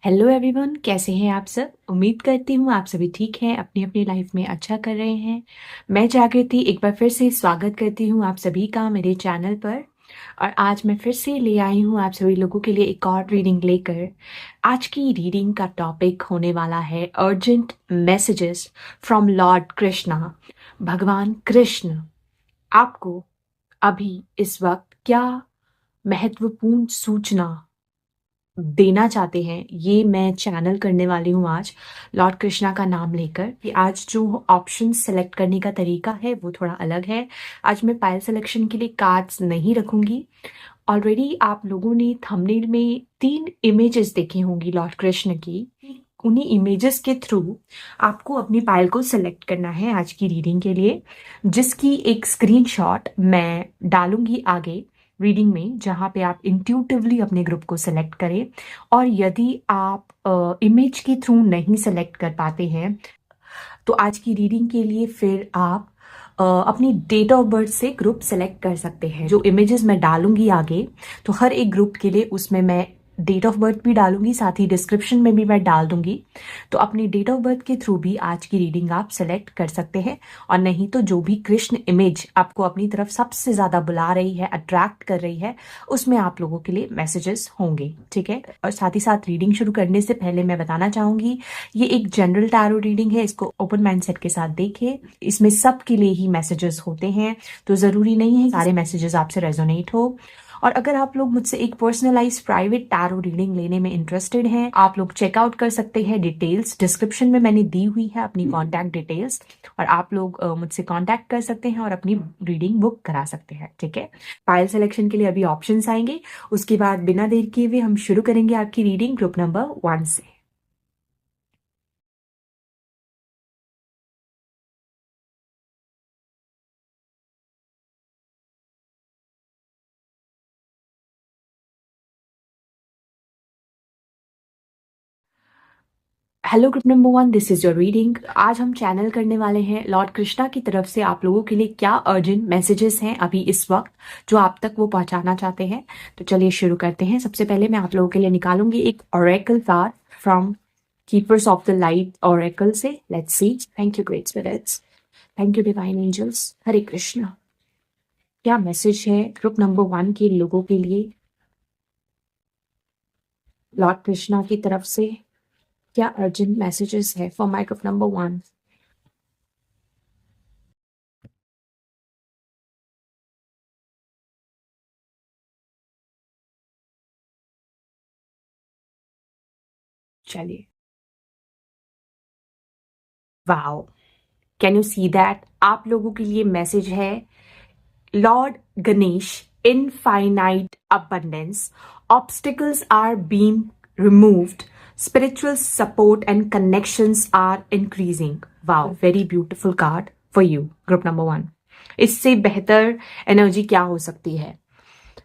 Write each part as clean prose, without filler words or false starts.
Hello everyone, कैसे हैं आप सब। उम्मीद करती हूँ आप सभी ठीक हैं, अपनी अपनी लाइफ में अच्छा कर रहे हैं। मैं जागृति एक बार फिर से स्वागत करती हूँ आप सभी का मेरे चैनल पर। और आज मैं फिर से ले आई हूँ आप सभी लोगों के लिए एक और रीडिंग लेकर। आज की रीडिंग का टॉपिक होने वाला है urgent messages from Lord Krishna. भगवान कृष्ण आपको अभी इस वक्त क्या महत्वपूर्ण सूचना देना चाहते हैं, ये मैं चैनल करने वाली हूँ आज लॉर्ड कृष्णा का नाम लेकर। कि आज जो ऑप्शन सेलेक्ट करने का तरीका है वो थोड़ा अलग है। आज मैं पायल सिलेक्शन के लिए कार्ड्स नहीं रखूंगी। ऑलरेडी आप लोगों ने थंबनेल में 3 इमेजेस देखी होंगी लॉर्ड कृष्ण की। उन्हीं इमेजेस के थ्रू आपको अपनी पायल को सेलेक्ट करना है आज की रीडिंग के लिए, जिसकी एक स्क्रीनशॉट मैं डालूंगी आगे रीडिंग में, जहाँ पे आप इंट्यूटिवली अपने ग्रुप को सेलेक्ट करें। और यदि आप इमेज के थ्रू नहीं सेलेक्ट कर पाते हैं तो आज की रीडिंग के लिए फिर आप अपनी डेट ऑफ बर्थ से ग्रुप सेलेक्ट कर सकते हैं। जो इमेजेस मैं डालूंगी आगे, तो हर एक ग्रुप के लिए उसमें मैं डेट ऑफ बर्थ भी डालूंगी, साथ ही डिस्क्रिप्शन में भी मैं डाल दूंगी। तो अपनी डेट ऑफ बर्थ के थ्रू भी आज की रीडिंग आप सेलेक्ट कर सकते हैं। और नहीं तो जो भी कृष्ण इमेज आपको अपनी तरफ सबसे ज्यादा बुला रही है, अट्रैक्ट कर रही है, उसमें आप लोगों के लिए मैसेजेस होंगे। ठीक है। और साथ ही साथ रीडिंग शुरू करने से पहले मैं बताना चाहूंगी, ये एक जनरल टैरो रीडिंग है, इसको ओपन माइंडसेट के साथ देखिए। इसमें सबके लिए ही मैसेजेस होते हैं, तो जरूरी नहीं है सारे मैसेजेस आपसे रेजोनेट हो। और अगर आप लोग मुझसे एक पर्सनलाइज प्राइवेट टैरो रीडिंग लेने में इंटरेस्टेड हैं, आप लोग चेकआउट कर सकते हैं डिटेल्स डिस्क्रिप्शन में मैंने दी हुई है, अपनी कॉन्टैक्ट डिटेल्स। और आप लोग मुझसे कॉन्टैक्ट कर सकते हैं और अपनी रीडिंग बुक करा सकते हैं। ठीक है। फाइल सिलेक्शन के लिए अभी ऑप्शंस आएंगे, उसके बाद बिना देर किए हुए हम शुरू करेंगे आपकी रीडिंग ग्रुप नंबर 1 से। Hello group number 1, this is your reading. आज हम चैनल करने वाले हैं लॉर्ड कृष्णा की तरफ से आप लोगों के लिए क्या अर्जेंट मैसेजेस हैं अभी इस वक्त, जो आप तक वो पहुंचाना चाहते हैं। तो चलिए शुरू करते हैं। सबसे पहले मैं आप लोगों के लिए निकालूंगी एक oracle card from keepers of the light oracle से। Let's see. Thank you great spirits, thank you divine angels, Hare Krishna. क्या मैसेज है ग्रुप नंबर 1 के लोगों के लिए लॉर्ड कृष्णा की तरफ से? क्या अर्जेंट मैसेजेस है फॉर माय ग्रुप नंबर 1? चलिए। Wow, can you see that? आप लोगों के लिए मैसेज है Lord Ganesh, infinite abundance, obstacles are being removed, spiritual support and connections are increasing. Wow, very beautiful card for you group number 1। इससे बेहतर energy क्या हो सकती है?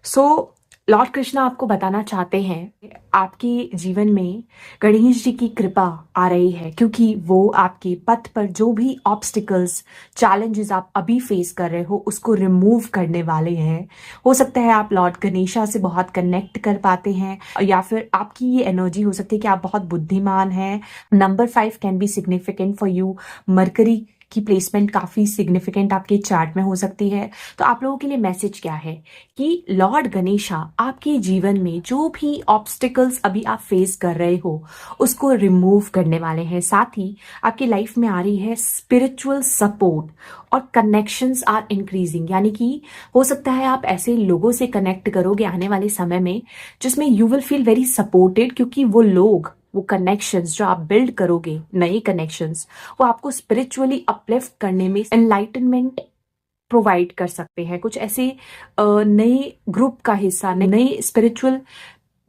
सो लॉर्ड कृष्णा आपको बताना चाहते हैं आपके जीवन में गणेश जी की कृपा आ रही है, क्योंकि वो आपके पथ पर जो भी ऑब्स्टिकल्स चैलेंजेस आप अभी फेस कर रहे हो उसको रिमूव करने वाले हैं। हो सकता है आप लॉर्ड गणेशा से बहुत कनेक्ट कर पाते हैं, या फिर आपकी ये एनर्जी हो सकती है कि आप बहुत बुद्धिमान हैं। Number 5 can be significant for you. Mercury की प्लेसमेंट काफी सिग्निफिकेंट आपके चार्ट में हो सकती है। तो आप लोगों के लिए मैसेज क्या है कि लॉर्ड गणेशा आपके जीवन में जो भी ऑब्स्टिकल्स अभी आप फेस कर रहे हो उसको रिमूव करने वाले हैं। साथ ही आपकी लाइफ में आ रही है स्पिरिचुअल सपोर्ट और कनेक्शंस आर इंक्रीजिंग। यानी कि हो सकता है आप ऐसे लोगों से कनेक्ट करोगे आने वाले समय में जिसमें you will feel very supported, क्योंकि वो लोग, वो कनेक्शंस जो आप बिल्ड करोगे, नए कनेक्शंस, वो आपको स्पिरिचुअली अपलिफ्ट करने में एनलाइटनमेंट प्रोवाइड कर सकते हैं। कुछ ऐसे नए ग्रुप का हिस्सा, नए स्पिरिचुअल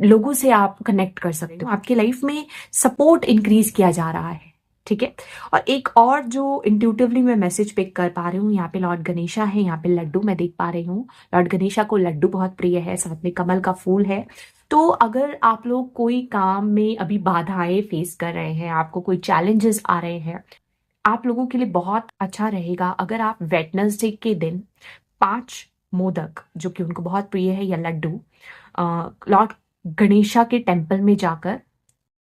लोगों से आप कनेक्ट कर सकते हो। आपकी लाइफ में सपोर्ट इंक्रीज किया जा रहा है। ठीक है। और एक और जो इंट्यूटिवली मैं मैसेज पिक कर पा रही हूँ, यहाँ पे लॉर्ड गणेशा है, यहाँ पे लड्डू मैं देख पा रही हूँ। लॉर्ड गणेशा को लड्डू बहुत प्रिय है, साथ में कमल का फूल है। तो अगर आप लोग कोई काम में अभी बाधाएं फेस कर रहे हैं, आपको कोई चैलेंजेस आ रहे हैं, आप लोगों के लिए बहुत अच्छा रहेगा अगर आप वेटनेसडे के दिन 5 मोदक, जो कि उनको बहुत प्रिय है, या लड्डू लॉर्ड गणेशा के टेम्पल में जाकर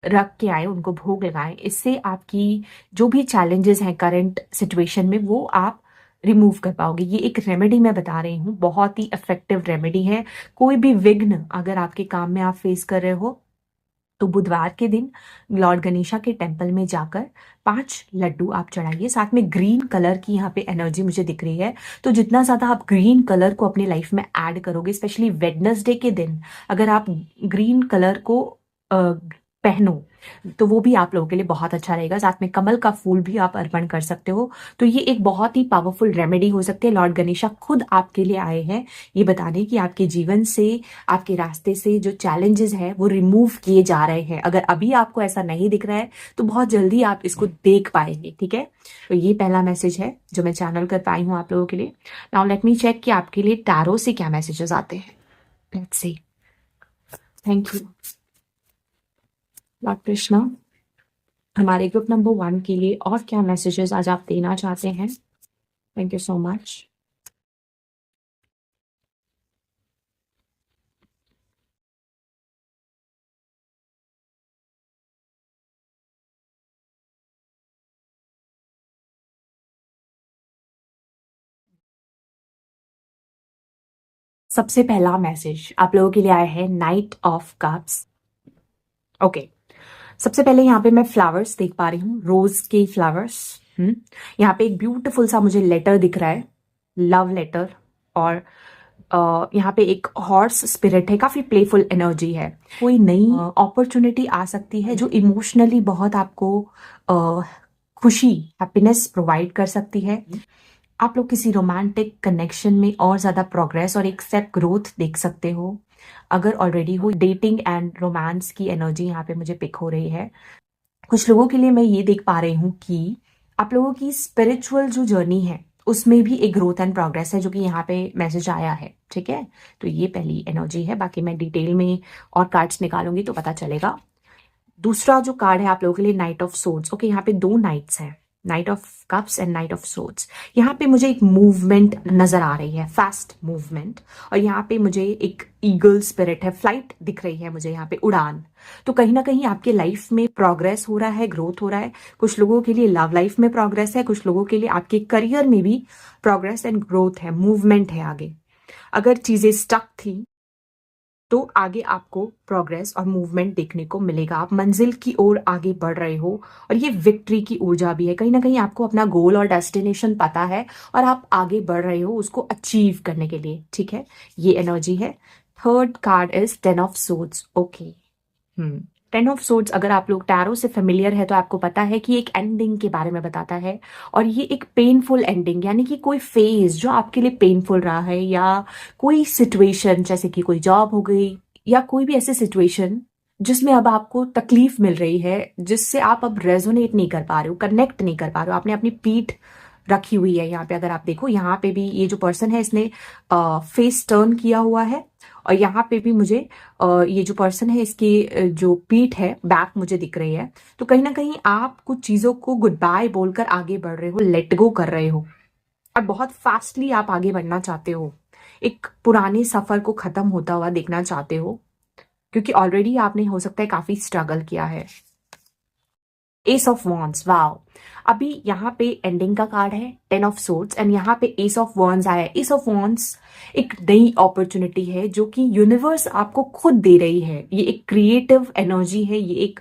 रख के आए, उनको भोग लगाएं। इससे आपकी जो भी चैलेंजेस हैं करंट सिचुएशन में वो आप रिमूव कर पाओगे। ये एक रेमेडी मैं बता रही हूँ, बहुत ही इफेक्टिव रेमेडी है। कोई भी विघ्न अगर आपके काम में आप फेस कर रहे हो तो बुधवार के दिन लॉर्ड गणेशा के टेम्पल में जाकर 5 लड्डू आप चढ़ाइए। साथ में ग्रीन कलर की यहाँ पे एनर्जी मुझे दिख रही है, तो जितना ज्यादा आप ग्रीन कलर को अपनी लाइफ में ऐड करोगे, स्पेशली वेडनेसडे के दिन अगर आप ग्रीन कलर को पहनो तो वो भी आप लोगों के लिए बहुत अच्छा रहेगा। साथ में कमल का फूल भी आप अर्पण कर सकते हो। तो ये एक बहुत ही पावरफुल रेमेडी हो सकती है। लॉर्ड गणेशा खुद आपके लिए आए हैं ये बताने कि आपके जीवन से, आपके रास्ते से जो चैलेंजेस है वो रिमूव किए जा रहे हैं। अगर अभी आपको ऐसा नहीं दिख रहा है तो बहुत जल्दी आप इसको देख पाएंगे, ठीक है। तो ये पहला मैसेज है जो मैं चैनल कर पाई हूँ आप लोगों के लिए। नाउ लेट मी चेक कि आपके लिए टैरो से क्या मैसेजेस आते हैं। Let's see. Thank you Lord Krishna, हमारे ग्रुप नंबर 1 के लिए और क्या मैसेजेस आज आप देना चाहते हैं। Thank you so much. सबसे पहला मैसेज आप लोगों के लिए आया है नाइट ऑफ कप्स। ओके, सबसे पहले यहाँ पे मैं फ्लावर्स देख पा रही हूँ, रोज के फ्लावर्स। यहाँ पे एक ब्यूटीफुल सा मुझे लेटर दिख रहा है, लव लेटर। और यहाँ पे एक हॉर्स स्पिरिट है, काफी प्लेफुल एनर्जी है। कोई नई अपॉर्चुनिटी आ सकती है जो इमोशनली बहुत आपको खुशी, हैप्पीनेस प्रोवाइड कर सकती है। आप लोग किसी रोमांटिक कनेक्शन में और ज्यादा प्रोग्रेस और एक स्टेप ग्रोथ देख सकते हो। अगर ऑलरेडी हो, डेटिंग एंड रोमांस की एनर्जी यहाँ पे मुझे पिक हो रही है। कुछ लोगों के लिए मैं ये देख पा रही हूँ कि आप लोगों की स्पिरिचुअल जो जर्नी है उसमें भी एक ग्रोथ एंड प्रोग्रेस है, जो कि यहाँ पे मैसेज आया है, ठीक है। तो ये पहली एनर्जी है, बाकी मैं डिटेल में और कार्ड्स निकालूंगी तो पता चलेगा। दूसरा जो कार्ड है आप लोगों के लिए नाइट ऑफ सोर्ड्स। ओके, यहाँ पे 2 नाइट्स हैं, night of cups and night of swords. यहाँ पे मुझे एक मूवमेंट नजर आ रही है, फास्ट मूवमेंट। और यहाँ पे मुझे एक ईगल स्पिरिट है, फ्लाइट दिख रही है मुझे यहाँ पे, उड़ान। तो कहीं ना कहीं आपके लाइफ में प्रोग्रेस हो रहा है, ग्रोथ हो रहा है। कुछ लोगों के लिए लव लाइफ में प्रोग्रेस है, कुछ लोगों के लिए आपके करियर में भी प्रोग्रेस एंड ग्रोथ है, मूवमेंट है आगे। अगर चीजें स्टक थी तो आगे आपको प्रोग्रेस और मूवमेंट देखने को मिलेगा। आप मंजिल की ओर आगे बढ़ रहे हो और ये विक्ट्री की ऊर्जा भी है। कहीं ना कहीं आपको अपना गोल और डेस्टिनेशन पता है और आप आगे बढ़ रहे हो उसको अचीव करने के लिए, ठीक है। ये एनर्जी है। Third card is 10 of swords. Okay, 10 of swords, अगर आप लोग टैरो से फेमिलियर है तो आपको पता है कि एक एंडिंग के बारे में बताता है। और ये एक पेनफुल एंडिंग, यानी कि कोई फेज जो आपके लिए पेनफुल रहा है, या कोई सिचुएशन जैसे कि कोई जॉब हो गई, या कोई भी ऐसी सिचुएशन जिसमें अब आपको तकलीफ मिल रही है, जिससे आप अब रेजोनेट नहीं कर पा रहे हो, कनेक्ट नहीं कर पा रहे हो। आपने अपनी पीठ रखी हुई है। यहाँ पे अगर आप देखो, यहाँ पे भी ये जो पर्सन है इसने फेस टर्न किया हुआ है। और यहाँ पे भी मुझे ये जो पर्सन है इसकी जो पीठ है, बैक मुझे दिख रही है। तो कहीं ना कहीं आप कुछ चीजों को गुड बाय बोलकर आगे बढ़ रहे हो, लेट गो कर रहे हो और बहुत फास्टली आप आगे बढ़ना चाहते हो। एक पुराने सफर को खत्म होता हुआ देखना चाहते हो, क्योंकि ऑलरेडी आपने हो सकता है काफी स्ट्रगल किया है। S of wands, wow. अभी यहाँ पे एंडिंग का कार्ड है 10 ऑफ सोर्ड्स एंड यहाँ पे एस ऑफ वॉन्ड्स आया है। एस ऑफ वॉन्ड्स एक नई अपॉर्चुनिटी है जो कि यूनिवर्स आपको खुद दे रही है। ये एक क्रिएटिव एनर्जी है, ये एक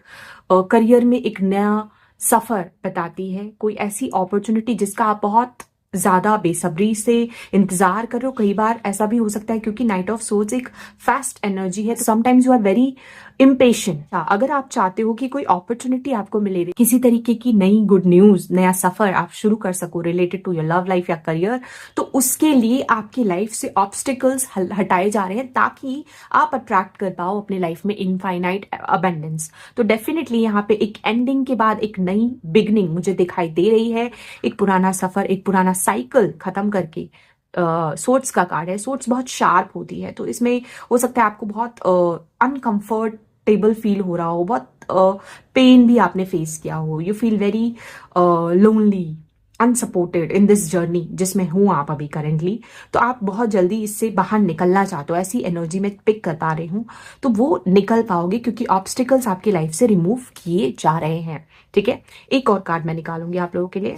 करियर में एक नया सफर बताती है। कोई ऐसी अपॉर्चुनिटी जिसका आप बहुत ज्यादा बेसब्री से इंतजार करो। कई बार ऐसा भी हो सकता है क्योंकि नाइट ऑफ सोर्ड्स एक फास्ट एनर्जी है, तो sometimes you are very impatient. अगर आप चाहते हो कि कोई अपॉर्चुनिटी आपको मिले, किसी तरीके की नई गुड न्यूज, नया सफर आप शुरू कर सको related to your love life या करियर, तो उसके लिए आपकी लाइफ से ऑब्स्टिकल्स हटाए जा रहे हैं ताकि आप अट्रैक्ट कर पाओ अपने लाइफ में इनफाइनाइट अबंडेंस। तो डेफिनेटली यहाँ पे एक एंडिंग के बाद एक नई बिगनिंग मुझे दिखाई दे रही है। एक पुराना सफर, एक पुराना साइकिल खत्म करके। सोर्ड्स का कार्ड है, सोर्ड्स बहुत शार्प होती है, तो इसमें हो सकता है आपको बहुत अनकंफर्टेबल फील हो रहा हो, बहुत पेन भी आपने फेस किया हो, you feel very lonely. Unsupported in this journey जिसमें हूं आप अभी करेंटली, तो आप बहुत जल्दी इससे बाहर निकलना चाहते हो, ऐसी एनर्जी में पिक कर पा रही हूं। तो वो निकल पाओगे क्योंकि ऑब्स्टिकल्स आपकी लाइफ से रिमूव किए जा रहे हैं। ठीक है, एक और कार्ड मैं निकालूंगी आप लोगों के लिए।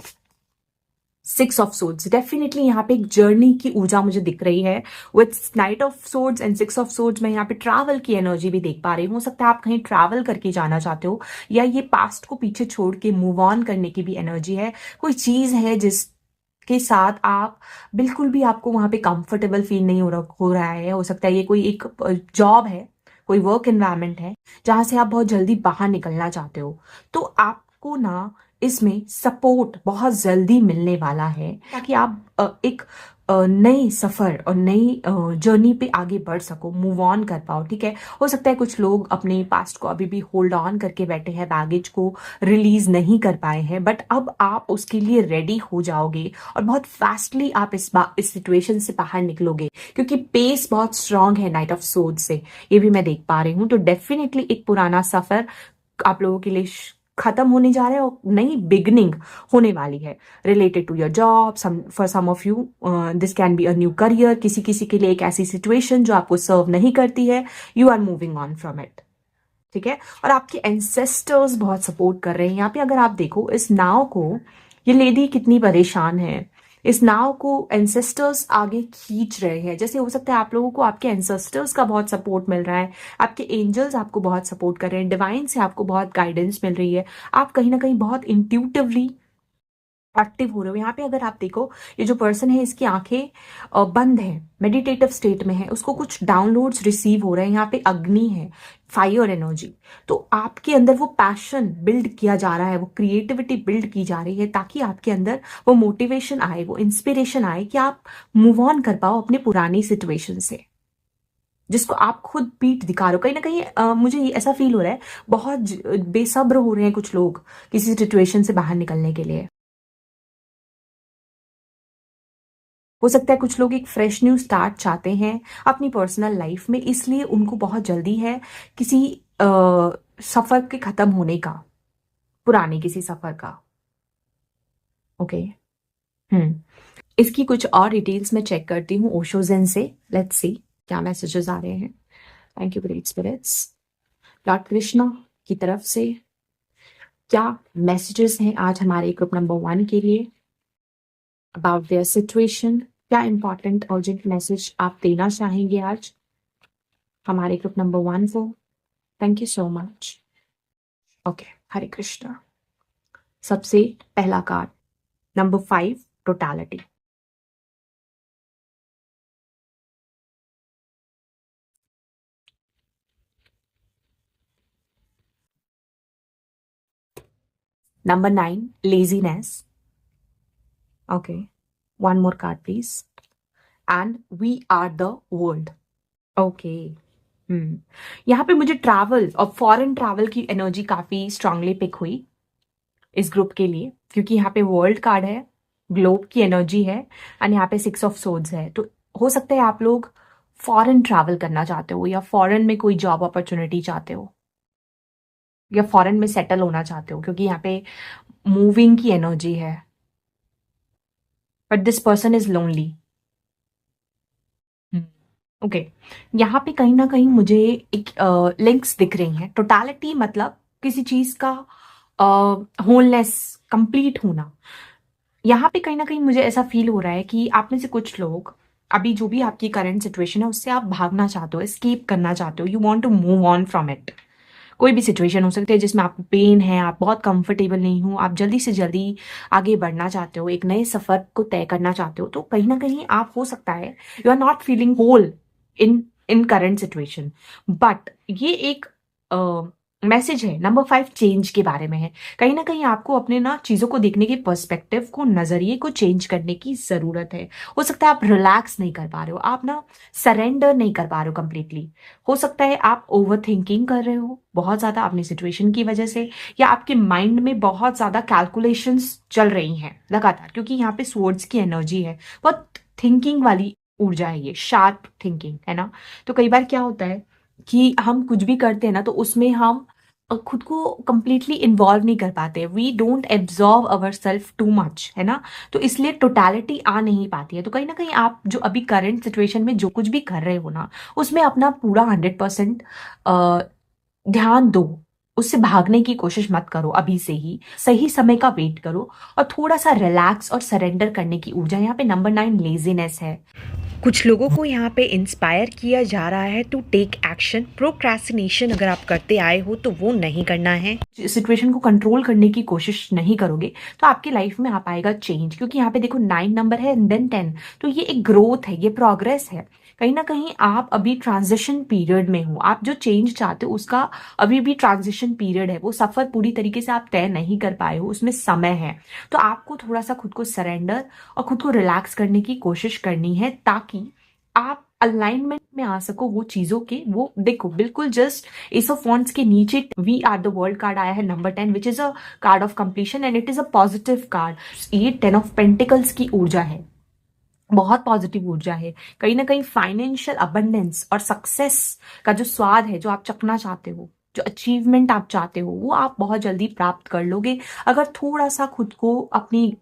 6 ऑफ सोर्ड्स, डेफिनेटली यहाँ पे एक जर्नी की ऊर्जा मुझे दिख रही है with night of swords and 6 of swords. मैं यहाँ पे ट्रैवल की एनर्जी भी देख पा रही हूँ। हो सकता है आप कहीं ट्रैवल करके जाना चाहते हो, या ये पास्ट को पीछे छोड़ के मूव ऑन करने की भी एनर्जी है। कोई चीज है जिस के साथ आप बिल्कुल भी आपको वहां पे कंफर्टेबल फील नहीं हो रहा है। हो सकता है ये कोई एक जॉब है, कोई वर्क एनवायरनमेंट है जहां से आप बहुत जल्दी बाहर निकलना चाहते हो। तो आपको ना इसमें सपोर्ट बहुत जल्दी मिलने वाला है ताकि आप एक नए सफर और नई जर्नी पे आगे बढ़ सको, मूव ऑन कर पाओ। ठीक है, हो सकता है कुछ लोग अपने पास्ट को अभी भी होल्ड ऑन करके बैठे हैं, बैगेज को रिलीज नहीं कर पाए हैं, बट अब आप उसके लिए रेडी हो जाओगे और बहुत फास्टली आप इस सिचुएशन से बाहर निकलोगे क्योंकि पेस बहुत स्ट्रांग है नाइट ऑफ सोर्ड से, ये भी मैं देख पा रही हूँ। तो डेफिनेटली एक पुराना सफर आप लोगों के लिए खत्म होने जा रहा है और नई बिगनिंग होने वाली है related to your job. For some of you this can be a new career. किसी किसी के लिए एक ऐसी सिचुएशन जो आपको सर्व नहीं करती है, you are moving on from it. ठीक है, और आपके एंसेस्टर्स बहुत सपोर्ट कर रहे हैं। यहाँ पे अगर आप देखो इस नाव को, ये लेडी कितनी परेशान है, इस नाव को एंसेस्टर्स आगे खींच रहे हैं। जैसे हो सकता है आप लोगों को आपके एंसेस्टर्स का बहुत सपोर्ट मिल रहा है, आपके एंजल्स आपको बहुत सपोर्ट कर रहे हैं, डिवाइन से आपको बहुत गाइडेंस मिल रही है। आप कहीं ना कहीं बहुत इंट्यूटिवली एक्टिव हो रहे हो। यहाँ पे अगर आप देखो, ये जो पर्सन है इसकी आंखें बंद है, मेडिटेटिव स्टेट में है, उसको कुछ डाउनलोड्स रिसीव हो रहे हैं। यहाँ पे अग्नि है, फायर एनर्जी। तो आपके अंदर वो पैशन बिल्ड किया जा रहा है, वो क्रिएटिविटी बिल्ड की जा रही है ताकि आपके अंदर वो मोटिवेशन आए, वो इंस्पिरेशन आए कि आप मूव ऑन कर पाओ अपने पुरानी सिचुएशन से जिसको आप खुद पीठ दिखा रहे हो। कहीं ना कहीं मुझे ये ऐसा फील हो रहा है बहुत बेसब्र हो रहे हैं कुछ लोग किसी सिचुएशन से बाहर निकलने के लिए। हो सकता है कुछ लोग एक फ्रेश न्यू स्टार्ट चाहते हैं अपनी पर्सनल लाइफ में, इसलिए उनको बहुत जल्दी है किसी सफर के खत्म होने का, पुराने किसी सफर का। ओके, इसकी कुछ और डिटेल्स मैं चेक करती हूँ ओशोजेन से। लेट्स सी क्या मैसेजेस आ रहे हैं। Thank you great spirits. Lord Krishna की तरफ से क्या मैसेजेस हैं आज हमारे ग्रुप नंबर 1 के लिए अबाउट देयर सिचुएशन। क्या इंपॉर्टेंट अर्जेंट मैसेज आप देना चाहेंगे आज हमारे ग्रुप नंबर 1 को। Thank you so much. Okay, Hare Krishna. सबसे पहला card number 5, totality. Number 9, laziness. Okay, one more card please. And we are the world. Okay, यहाँ पे मुझे ट्रैवल और फॉरेन ट्रैवल की एनर्जी काफी स्ट्रांगली पिक हुई इस ग्रुप के लिए क्योंकि यहाँ पे वर्ल्ड कार्ड है, ग्लोब की एनर्जी है एंड यहाँ पे 6 ऑफ सोर्ड्स है। तो हो सकता है आप लोग फॉरेन ट्रैवल करना चाहते हो या फॉरेन में कोई जॉब अपॉर्चुनिटी चाहते हो या फॉरेन में सेटल होना चाहते हो क्योंकि यहाँ पे मूविंग की एनर्जी है। But this person is lonely. Okay, यहाँ पे कहीं ना कहीं मुझे एक लिंक्स दिख रही हैं। टोटलिटी मतलब किसी चीज का होलनेस, कंप्लीट होना। यहाँ पे कहीं ना कहीं मुझे ऐसा फील हो रहा है कि आप में से कुछ लोग अभी जो भी आपकी करंट सिचुएशन है उससे आप भागना चाहते हो, एस्केप करना चाहते हो, you want to move on from it. कोई भी सिचुएशन हो सकती है जिसमें आपको पेन है, आप बहुत कंफर्टेबल नहीं हो, आप जल्दी से जल्दी आगे बढ़ना चाहते हो, एक नए सफर को तय करना चाहते हो। तो कहीं ना कहीं आप, हो सकता है you are not feeling whole in in current situation, but ये एक मैसेज है नंबर 5 चेंज के बारे में है। कहीं ना कहीं आपको अपने ना चीजों को देखने के पर्सपेक्टिव को, नजरिए को चेंज करने की जरूरत है। हो सकता है आप रिलैक्स नहीं कर पा रहे हो, आप ना सरेंडर नहीं कर पा रहे हो कंप्लीटली। हो सकता है आप ओवर थिंकिंग कर रहे हो बहुत ज्यादा अपनी सिचुएशन की वजह से, या आपके माइंड में बहुत ज्यादा कैलकुलेशंस चल रही हैं लगातार क्योंकि यहाँ पे स्वर्ड्स की एनर्जी है, बहुत थिंकिंग वाली ऊर्जा है, ये शार्प थिंकिंग है ना। तो कई बार क्या होता है कि हम कुछ भी करते हैं ना तो उसमें हम खुद को कंप्लीटली इन्वॉल्व नहीं कर पाते, we don't absorb our self too much, है ना। तो इसलिए टोटलिटी आ नहीं पाती है। तो कहीं ना कहीं आप जो अभी करंट सिचुएशन में जो कुछ भी कर रहे हो ना, उसमें अपना पूरा 100% ध्यान दो। उससे भागने की कोशिश मत करो, अभी से ही सही समय का वेट करो और थोड़ा सा रिलैक्स और सरेंडर करने की ऊर्जा। यहाँ पे नंबर 9 लेजीनेस है। कुछ लोगों को यहाँ पे इंस्पायर किया जा रहा है टू टेक एक्शन। प्रोक्रेस्टिनेशन अगर आप करते आए हो तो वो नहीं करना है। सिचुएशन को कंट्रोल करने की कोशिश नहीं करोगे तो आपकी लाइफ में आ पाएगा चेंज, क्योंकि यहाँ पे देखो 9 नंबर है एंड देन 10। तो ये एक ग्रोथ है, ये प्रोग्रेस है। कहीं ना कहीं आप अभी ट्रांजिशन पीरियड में हो। आप जो चेंज चाहते हो उसका अभी भी ट्रांजिशन पीरियड है। वो सफर पूरी तरीके से आप तय नहीं कर पाए हो, उसमें समय है। तो आपको थोड़ा सा खुद को सरेंडर और खुद को रिलैक्स करने की कोशिश करनी है, ताकि आप अलाइनमेंट में आ सको वो चीजों के। वो देखो बिल्कुल जस्ट एस ऑफ वॉन्ड्स के नीचे we are the world card आया है number 10, which is a card of completion and it is a positive card. ये 10 ऑफ पेंटिकल्स की ऊर्जा है, बहुत पॉजिटिव ऊर्जा है। कहीं ना कहीं फाइनेंशियल अबंडेंस और सक्सेस का जो स्वाद है, जो आप चखना चाहते हो, जो अचीवमेंट आप चाहते हो, वो आप बहुत जल्दी प्राप्त कर लोगे अगर थोड़ा सा खुद को अपनी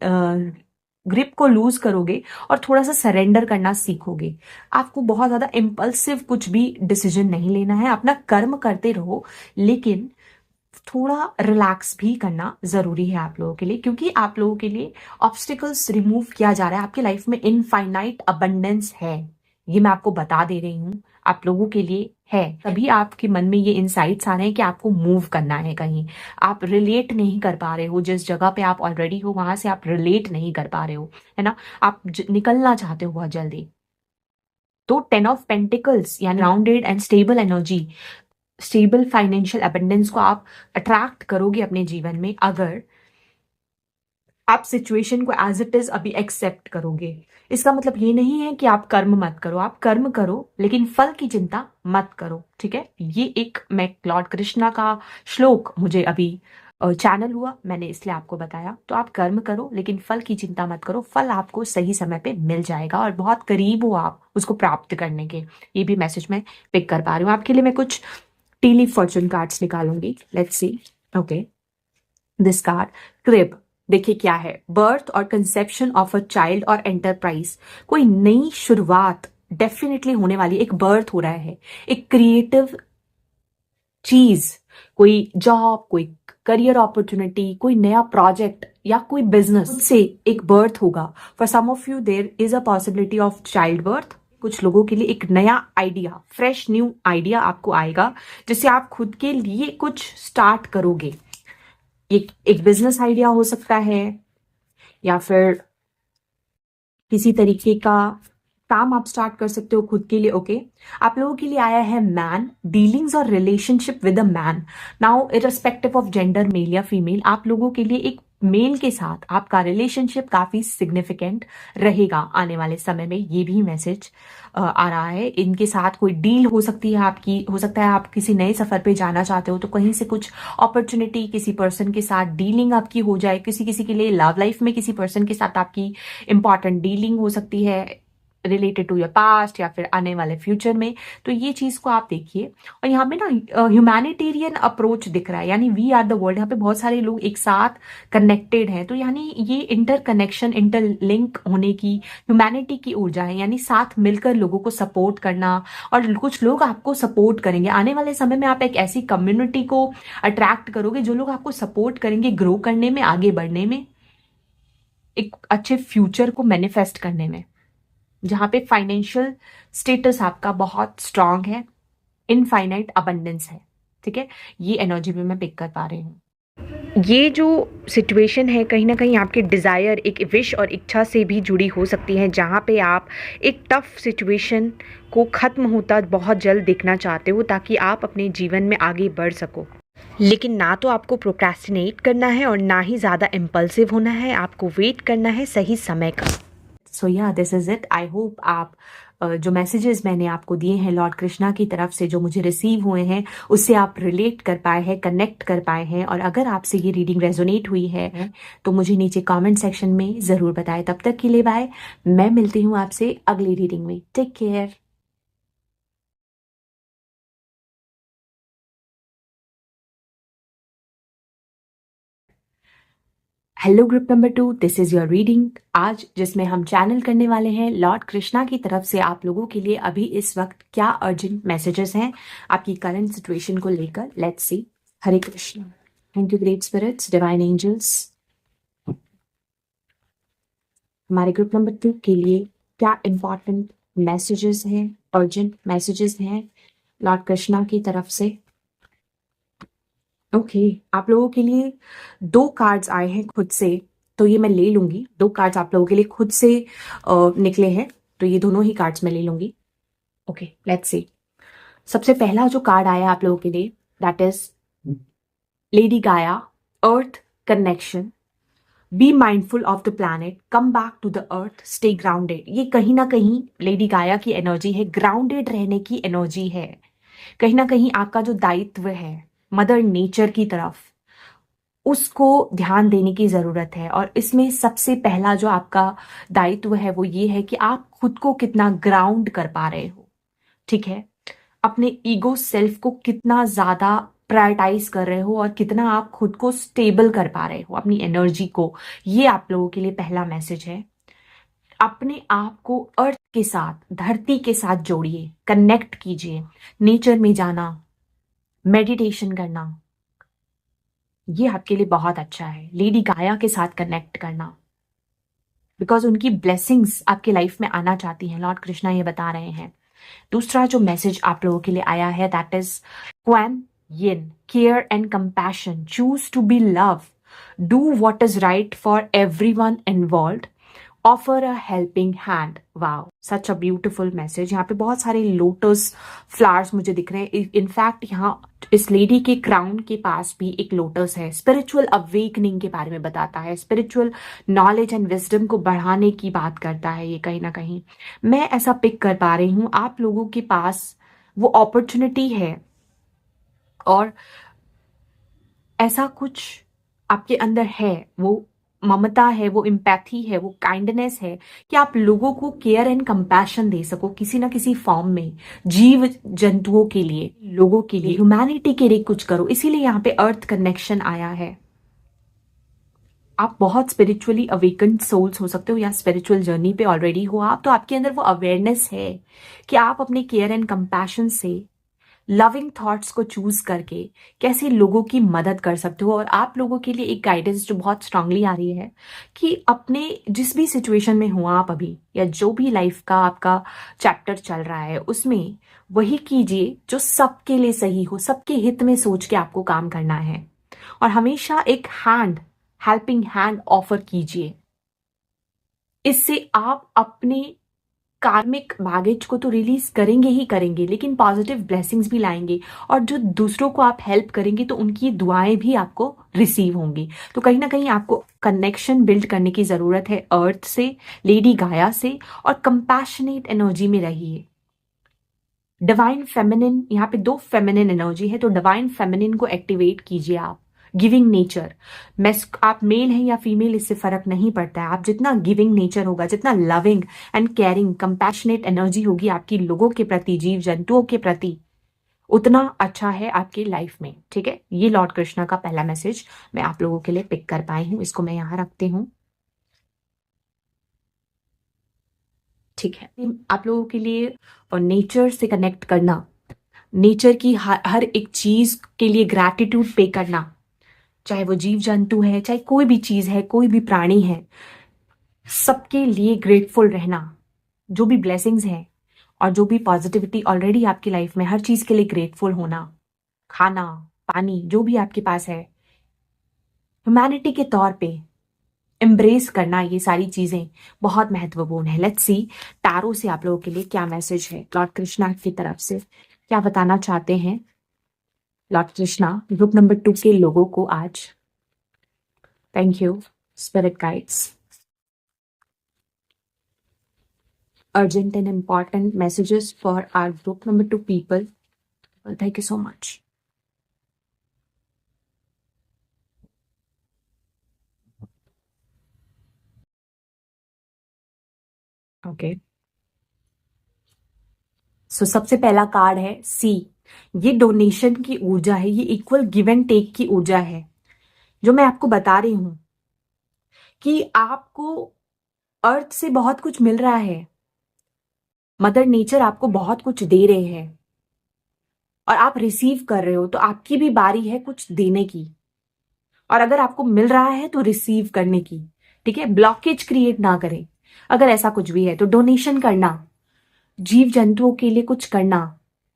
ग्रिप को लूज करोगे और थोड़ा सा सरेंडर करना सीखोगे। आपको बहुत ज्यादा इम्पल्सिव कुछ भी डिसीजन नहीं लेना है। अपना कर्म करते रहो, लेकिन थोड़ा रिलैक्स भी करना जरूरी है आप लोगों के लिए, क्योंकि आप लोगों के लिए ऑब्स्टिकल्स रिमूव किया जा रहा है। आपकी लाइफ में इनफाइनाइट अबंडेंस है, ये मैं आपको बता दे रही हूँ, आप लोगों के लिए है। तभी आपके मन में ये इंसाइट्स आ रहे हैं कि आपको मूव करना है कहीं। आप रिलेट नहीं कर पा रहे हो, जिस जगह पे आप ऑलरेडी हो वहां से आप रिलेट नहीं कर पा रहे हो, है ना। आप निकलना चाहते हो बहुत जल्दी। तो 10 ऑफ पेंटिकल्स यानी rounded and stable energy, stable financial abundance को आप अट्रैक्ट करोगे अपने जीवन में अगर आप सिचुएशन को एज इट इज अभी एक्सेप्ट करोगे। इसका मतलब ये नहीं है कि आप कर्म मत करो, आप कर्म करो लेकिन फल की चिंता मत करो, ठीक है। ये एक मैं लॉर्ड कृष्णा का श्लोक मुझे अभी चैनल हुआ, मैंने इसलिए आपको बताया। तो आप कर्म करो लेकिन फल की चिंता मत करो, फल आपको सही समय पे मिल जाएगा और बहुत करीब हो आप उसको प्राप्त करने के। ये भी मैसेज मैं पिक कर पा रही हूँ आपके लिए। मैं कुछ टी लीफ फॉर्चून कार्ड्स निकालूंगी, let's see. Okay, this card crib, देखिए क्या है। बर्थ और कंसेप्शन ऑफ अ चाइल्ड और एंटरप्राइज, कोई नई शुरुआत डेफिनेटली होने वाली। एक बर्थ हो रहा है, एक क्रिएटिव चीज, कोई जॉब, कोई करियर अपॉर्चुनिटी, कोई नया प्रोजेक्ट या कोई बिजनेस से एक बर्थ होगा। For some of you there is a possibility of child birth. कुछ लोगों के लिए एक नया आइडिया, फ्रेश न्यू आइडिया आपको आएगा, जिससे आप खुद के लिए कुछ स्टार्ट करोगे। एक बिजनेस आइडिया हो सकता है या फिर किसी तरीके का काम आप स्टार्ट कर सकते हो खुद के लिए। ओके, आप लोगों के लिए आया है मैन, डीलिंग्स और relationship with a man. Now irrespective of gender, male या फीमेल, आप लोगों के लिए एक मेल के साथ आपका रिलेशनशिप काफी सिग्निफिकेंट रहेगा आने वाले समय में। ये भी मैसेज आ रहा है। इनके साथ कोई डील हो सकती है आपकी, हो सकता है आप किसी नए सफर पे जाना चाहते हो तो कहीं से कुछ अपॉर्चुनिटी, किसी पर्सन के साथ डीलिंग आपकी हो जाए। किसी किसी के लिए लव लाइफ में किसी पर्सन के साथ आपकी इंपॉर्टेंट डीलिंग हो सकती है रिलेटेड टू योर पास्ट या फिर आने वाले फ्यूचर में। तो ये चीज को आप देखिए। और यहाँ पे ना ह्यूमैनिटेरियन अप्रोच दिख रहा है, यानी वी आर द वर्ल्ड। यहाँ पे बहुत सारे लोग एक साथ कनेक्टेड हैं, तो यानी ये इंटरकनेक्शन, इंटरलिंक होने की ह्यूमैनिटी की ऊर्जा है, यानी साथ मिलकर लोगों को सपोर्ट करना। और कुछ लोग आपको सपोर्ट करेंगे आने वाले समय में। आप एक ऐसी कम्युनिटी को अट्रैक्ट करोगे जो लोग आपको सपोर्ट करेंगे ग्रो करने में, आगे बढ़ने में, एक अच्छे फ्यूचर को मैनिफेस्ट करने में, जहां पे फाइनेंशियल स्टेटस आपका बहुत स्ट्रांग है, इनफाइनाइट अबंडेंस है, ठीक है। ये एनर्जी भी मैं पिक कर पा रही हूँ। ये जो सिचुएशन है कहीं ना कहीं आपके डिज़ायर, एक विश और इच्छा से भी जुड़ी हो सकती है, जहाँ पे आप एक टफ सिचुएशन को ख़त्म होता बहुत जल्द देखना चाहते हो, ताकि आप अपने जीवन में आगे बढ़ सको। लेकिन ना तो आपको प्रोक्रेस्टिनेट करना है और ना ही ज़्यादा इम्पल्सिव होना है, आपको वेट करना है सही समय का। सो yeah this is it. I hope आप जो मैसेजेस मैंने आपको दिए हैं लॉर्ड कृष्णा की तरफ से, जो मुझे रिसीव हुए हैं, उससे आप रिलेट कर पाए हैं, कनेक्ट कर पाए हैं। और अगर आपसे ये रीडिंग रेजोनेट हुई है तो मुझे नीचे कमेंट सेक्शन में ज़रूर बताएं। तब तक के लिए बाय, मैं मिलती हूँ आपसे अगली रीडिंग में। Take care. Hello group number 2, this is your reading. आज जिसमें हम चैनल करने वाले हैं लॉर्ड कृष्णा की तरफ से आप लोगों के लिए अभी इस वक्त क्या अर्जेंट मैसेजेस हैं आपकी करंट सिचुएशन को लेकर। Let's see. Hare Krishna. Thank you great spirits, divine angels. हमारे ग्रुप नंबर 2 के लिए क्या इंपॉर्टेंट मैसेजेस हैं, अर्जेंट मैसेजेस हैं लॉर्ड कृष्णा की तरफ से। ओके आप लोगों के लिए 2 कार्ड्स आए हैं खुद से, तो ये मैं ले लूंगी। 2 कार्ड्स आप लोगों के लिए खुद से निकले हैं, तो ये दोनों ही कार्ड्स मैं ले लूंगी। Okay let's see. सबसे पहला जो कार्ड आया आप लोगों के लिए, that is lady Gaia, earth connection. Be mindful of the planet, come back to the earth, stay grounded. ये कहीं ना कहीं लेडी गाया की एनर्जी है, ग्राउंडेड रहने की एनर्जी है। कहीं ना कहीं आपका जो दायित्व है मदर नेचर की तरफ, उसको ध्यान देने की जरूरत है। और इसमें सबसे पहला जो आपका दायित्व है वो ये है कि आप खुद को कितना ग्राउंड कर पा रहे हो। ठीक है, अपने ईगो सेल्फ को कितना ज्यादा प्रायोरिटाइज कर रहे हो और कितना आप खुद को स्टेबल कर पा रहे हो, अपनी एनर्जी को। ये आप लोगों के लिए पहला मैसेज है। अपने आप को अर्थ के साथ, धरती के साथ जोड़िए, कनेक्ट कीजिए। नेचर में जाना, मेडिटेशन करना, ये आपके लिए बहुत अच्छा है। लेडी गाया के साथ कनेक्ट करना, बिकॉज उनकी ब्लेसिंग्स आपके लाइफ में आना चाहती हैं, लॉर्ड कृष्णा ये बता रहे हैं। दूसरा जो मैसेज आप लोगों के लिए आया है, that is Kuan Yin, care and compassion, choose to be love, do what is right for every one involve, offer a helping hand. Wow, such a beautiful message. यहाँ पे बहुत सारे लोटस फ्लावर्स मुझे दिख रहे हैं। इनफैक्ट यहाँ इस लेडी के क्राउन के पास भी एक लोटस है। स्पिरिचुअल अवेकनिंग के बारे में बताता है, स्पिरिचुअल नॉलेज एंड विजडम को बढ़ाने की बात करता है ये। कहीं ना कहीं मैं ऐसा पिक कर पा रही हूँ, आप लोगों के पास वो अपॉर्चुनिटी है और ऐसा कुछ आपके अंदर है, वो ममता है, वो इम्पैथी है, वो काइंडनेस है कि आप लोगों को केयर एंड कंपैशन दे सको किसी ना किसी फॉर्म में। जीव जंतुओं के लिए, लोगों के लिए, ह्यूमैनिटी के लिए कुछ करो। इसीलिए यहाँ पे अर्थ कनेक्शन आया है। आप बहुत स्पिरिचुअली अवेकन्ड सोल्स हो सकते हो या स्पिरिचुअल जर्नी पे ऑलरेडी हो आप, तो आपके अंदर वो अवेयरनेस है कि आप अपने केयर एंड कंपैशन से, लविंग थॉट्स को चूज करके कैसे लोगों की मदद कर सकते हो। और आप लोगों के लिए एक गाइडेंस जो बहुत स्ट्रांगली आ रही है कि अपने जिस भी सिचुएशन में हो आप अभी, या जो भी लाइफ का आपका चैप्टर चल रहा है, उसमें वही कीजिए जो सबके लिए सही हो, सबके हित में सोच के आपको काम करना है। और हमेशा एक हेल्पिंग हैंड ऑफर कीजिए। इससे आप अपने कार्मिक बैगेज को तो रिलीज करेंगे ही करेंगे, लेकिन पॉजिटिव ब्लेसिंग्स भी लाएंगे। और जो दूसरों को आप हेल्प करेंगे तो उनकी दुआएं भी आपको रिसीव होंगी। तो कहीं ना कहीं आपको कनेक्शन बिल्ड करने की जरूरत है अर्थ से, लेडी गाया से, और कंपैशनेट एनर्जी में रहिए। डिवाइन फेमिनिन, यहाँ पे 2 फेमिनिन एनर्जी है, तो डिवाइन फेमिनिन को एक्टिवेट कीजिए आप। गिविंग नेचर, आप मेल हैं या फीमेल, इससे फर्क नहीं पड़ता है। आप जितना गिविंग नेचर होगा, जितना loving and caring compassionate energy होगी आपकी लोगों के प्रति, जीव जंतुओं के प्रति, उतना अच्छा है आपकी लाइफ में। ठीक है, ये लॉर्ड कृष्णा का पहला मैसेज मैं आप लोगों के लिए पिक कर पाई हूं। इसको मैं यहां रखती हूँ। ठीक है, आप लोगों के लिए और नेचर से कनेक्ट करना, नेचर की हर एक चीज के लिए ग्रैटिट्यूड पे करना, चाहे वो जीव जंतु है, चाहे कोई भी चीज है, कोई भी प्राणी है, सबके लिए ग्रेटफुल रहना। जो भी ब्लेसिंग्स हैं और जो भी पॉजिटिविटी ऑलरेडी आपकी लाइफ में, हर चीज के लिए ग्रेटफुल होना। खाना, पानी, जो भी आपके पास है, ह्यूमैनिटी के तौर पे एम्ब्रेस करना, ये सारी चीजें बहुत महत्वपूर्ण है। लेट्स सी टैरो से आप लोगों के लिए क्या मैसेज है लॉर्ड कृष्णा की तरफ से, क्या बताना चाहते हैं लॉर्ड कृष्णा ग्रुप नंबर 2 के लोगों को आज। Thank you spirit guides. Urgent and important messages for our group number 2 people. Well, thank you so much. Okay. So सबसे पहला कार्ड है सी। ये डोनेशन की ऊर्जा है, ये इक्वल गिव एंड टेक की ऊर्जा है। जो मैं आपको बता रही हूं, कि आपको अर्थ से बहुत कुछ मिल रहा है, मदर नेचर आपको बहुत कुछ दे रहे हैं और आप रिसीव कर रहे हो, तो आपकी भी बारी है कुछ देने की। और अगर आपको मिल रहा है तो रिसीव करने की, ठीक है? ब्लॉकेज क्रिएट ना करें। अगर ऐसा कुछ भी है तो डोनेशन करना, जीव जंतुओं के लिए कुछ करना,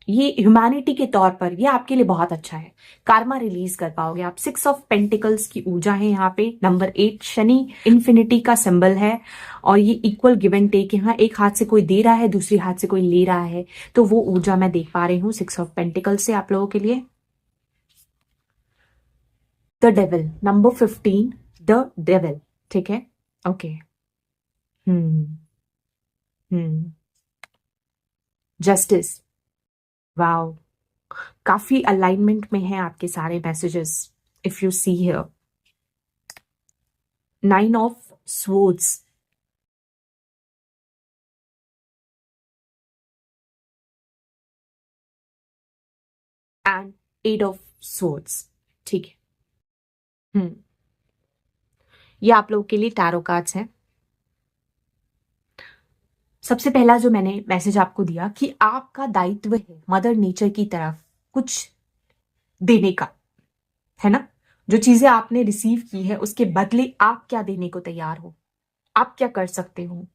ये ह्यूमैनिटी के तौर पर ये आपके लिए बहुत अच्छा है। कार्मा रिलीज कर पाओगे आप। 6 ऑफ पेंटिकल्स की ऊर्जा है यहाँ पे। नंबर 8 शनि इन्फिनिटी का सिंबल है और ये इक्वल गिव एंड टेक। यहाँ एक हाथ से कोई दे रहा है, दूसरी हाथ से कोई ले रहा है, तो वो ऊर्जा मैं देख पा रही हूँ 6 ऑफ पेंटिकल्स से आप लोगों के लिए। The devil number 15, the devil, ठीक है? ओके। हम्म हम्म जस्टिस, वाओ, काफी अलाइनमेंट में है आपके सारे messages. If you see here 9 of swords and 8 of swords, ठीक है? ये आप लोगों के लिए टैरो कार्ड्स हैं। सबसे पहला जो मैंने मैसेज आपको दिया कि आपका दायित्व है मदर नेचर की तरफ कुछ देने का, है ना? जो चीजें आपने रिसीव की है उसके बदले आप क्या देने को तैयार हो, आप क्या कर सकते हो,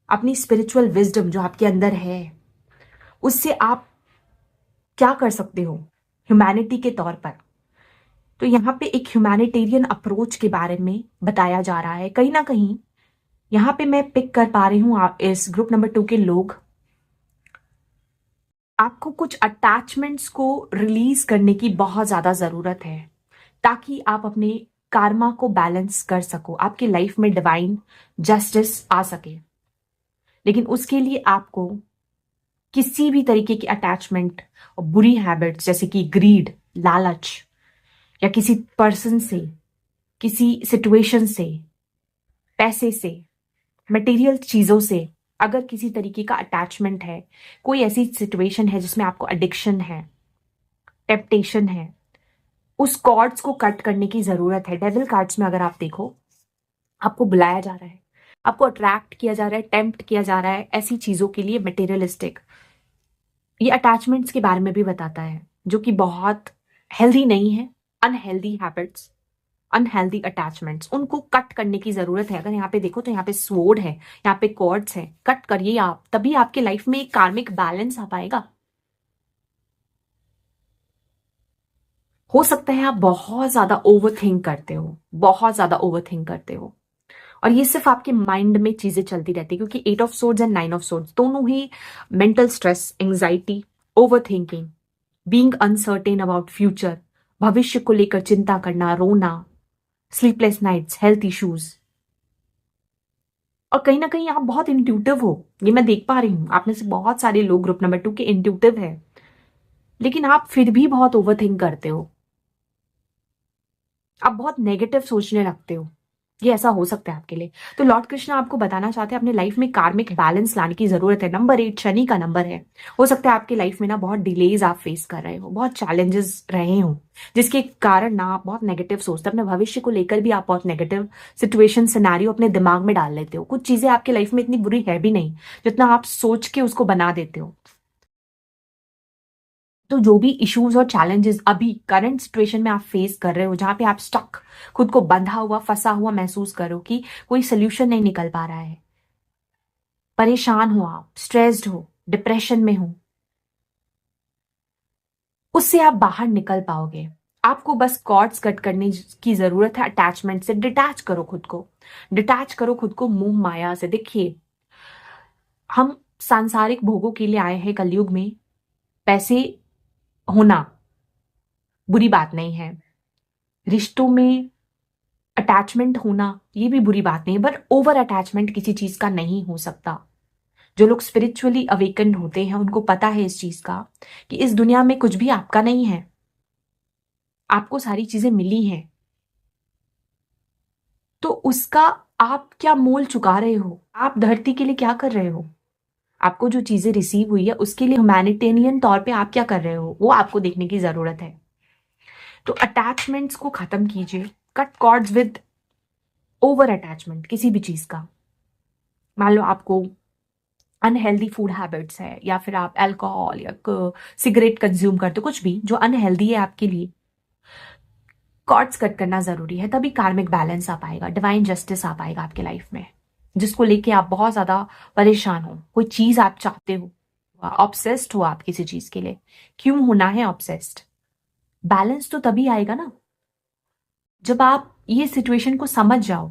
अपनी स्पिरिचुअल विजडम जो आपके अंदर है उससे आप क्या कर सकते हो ह्यूमैनिटी के तौर पर। तो यहाँ पे एक ह्यूमैनिटेरियन अप्रोच के बारे में बताया जा रहा है। कहीं ना कहीं यहाँ पे मैं पिक कर पा रही हूँ इस ग्रुप नंबर 2 के लोग, आपको कुछ अटैचमेंट्स को रिलीज करने की बहुत ज्यादा जरूरत है ताकि आप अपने कार्मा को बैलेंस कर सको, आपकी लाइफ में डिवाइन जस्टिस आ सके। लेकिन उसके लिए आपको किसी भी तरीके की अटैचमेंट और बुरी हैबिट्स जैसे कि ग्रीड, लालच, या किसी पर्सन से, किसी सिचुएशन से, पैसे से, मटेरियल चीजों से, अगर किसी तरीके का अटैचमेंट है, कोई ऐसी सिचुएशन है जिसमें आपको एडिक्शन है, टेम्पटेशन है, उस कॉर्ड्स को कट करने की जरूरत है। डेविल कार्ड्स में अगर आप देखो, आपको बुलाया जा रहा है, आपको अट्रैक्ट किया जा रहा है, टेम्प्ट किया जा रहा है ऐसी चीजों के लिए, मटेरियलिस्टिक। ये अटैचमेंट्स के बारे में भी बताता है जो कि बहुत हेल्दी नहीं है। अनहेल्दी हैबिट्स, अनहेल्दी अटैचमेंट्स, उनको कट करने की जरूरत है। अगर यहाँ पे देखो तो यहाँ पे स्वॉर्ड है, यहाँ पे कॉर्ड्स है, कट करिए आप, तभी आपके लाइफ में एक कार्मिक बैलेंस आ पाएगा। हो सकता है आप बहुत ज्यादा ओवरथिंक करते हो, बहुत ज्यादा ओवरथिंक करते हो, और ये सिर्फ आपके माइंड में चीजें चलती रहती है, क्योंकि 8 of swords and 9 of swords दोनों ही mental stress, anxiety, over thinking, being uncertain about future, भविष्य को लेकर चिंता करना, रोना, स्लीपलेस नाइट्स, हेल्थ इश्यूज। और कहीं ना कहीं आप बहुत इंट्यूटिव हो, ये मैं देख पा रही हूं। आप में से बहुत सारे लोग ग्रुप नंबर 2 के इंट्यूटिव है, लेकिन आप फिर भी बहुत ओवर थिंक करते हो, आप बहुत नेगेटिव सोचने लगते हो। ये ऐसा हो सकता है आपके लिए। तो लॉर्ड कृष्ण आपको बताना चाहते हैं अपने लाइफ में कार्मिक बैलेंस लाने की जरूरत है। नंबर 8 शनि का नंबर है। हो सकता है आपकी लाइफ में ना बहुत डिलेज आप फेस कर रहे हो, बहुत चैलेंजेस रहे हो, जिसके कारण ना आप बहुत नेगेटिव सोचते हो। अपने भविष्य को लेकर भी आप बहुत नेगेटिव सिचुएशन, सिनेरियो अपने दिमाग में डाल लेते हो। कुछ चीजें आपकी लाइफ में इतनी बुरी है भी नहीं जितना आप सोच के उसको बना देते हो। तो जो भी इश्यूज और चैलेंजेस अभी करंट सिचुएशन में आप फेस कर रहे हो, जहां पे आप स्टक, खुद को बंधा हुआ, फंसा हुआ महसूस करो कि कोई सोल्यूशन नहीं निकल पा रहा है, परेशान हो, आप स्ट्रेस्ड हो, डिप्रेशन में हो, उससे आप बाहर निकल पाओगे। आपको बस कॉर्ड्स कट करने की जरूरत है। अटैचमेंट से डिटैच करो खुद को, डिटैच करो खुद को मोह माया से। देखिए, हम सांसारिक भोगों के लिए आए हैं कलयुग में। पैसे होना बुरी बात नहीं है, रिश्तों में अटैचमेंट होना ये भी बुरी बात नहीं है, बट ओवर अटैचमेंट किसी चीज का नहीं हो सकता। जो लोग स्पिरिचुअली अवेकन्ड होते हैं उनको पता है इस चीज का कि इस दुनिया में कुछ भी आपका नहीं है, आपको सारी चीजें मिली हैं, तो उसका आप क्या मोल चुका रहे हो, आप धरती के लिए क्या कर रहे हो, आपको जो चीजें रिसीव हुई है उसके लिए ह्यूमैनिटेरियन तौर पे आप क्या कर रहे हो, वो आपको देखने की जरूरत है। तो अटैचमेंट्स को खत्म कीजिए, cut cords with over attachment किसी भी चीज का, मान लो आपको अनहेल्दी फूड हैबिट्स है, या फिर आप अल्कोहल या सिगरेट कंज्यूम करते हो, कुछ भी जो अनहेल्दी है आपके लिए, कॉर्ड्स कट करना जरूरी है। तभी कार्मिक बैलेंस आ पाएगा, डिवाइन जस्टिस आ पाएगा आपके लाइफ में, जिसको लेके आप बहुत ज्यादा परेशान हो। कोई चीज आप चाहते हो, ऑब्सेस्ड हो आप किसी चीज के लिए, क्यों होना है ऑब्सेस्ड? बैलेंस तो तभी आएगा ना जब आप ये सिचुएशन को समझ जाओ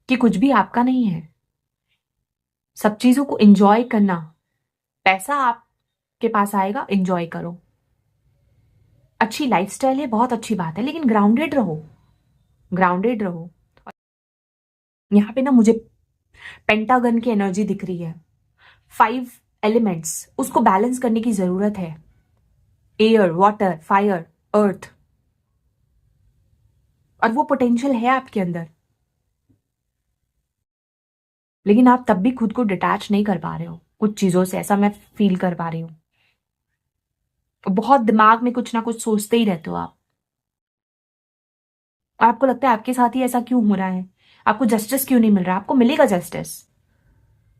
कि कुछ भी आपका नहीं है, सब चीजों को एंजॉय करना, पैसा आपके पास आएगा, एंजॉय करो, अच्छी लाइफस्टाइल है, बहुत अच्छी बात है, लेकिन ग्राउंडेड रहो, ग्राउंडेड रहो। यहाँ पे ना मुझे पेंटागन की एनर्जी दिख रही है, 5 एलिमेंट्स, उसको बैलेंस करने की जरूरत है। एयर, वाटर, फायर, अर्थ, और वो पोटेंशियल है आपके अंदर, लेकिन आप तब भी खुद को डिटैच नहीं कर पा रहे हो कुछ चीजों से, ऐसा मैं फील कर पा रही हूँ। बहुत दिमाग में कुछ ना कुछ सोचते ही रहते हो आप, और आपको लगता है आपके साथ ही ऐसा क्यों हो रहा है, आपको जस्टिस क्यों नहीं मिल रहा? आपको मिलेगा जस्टिस,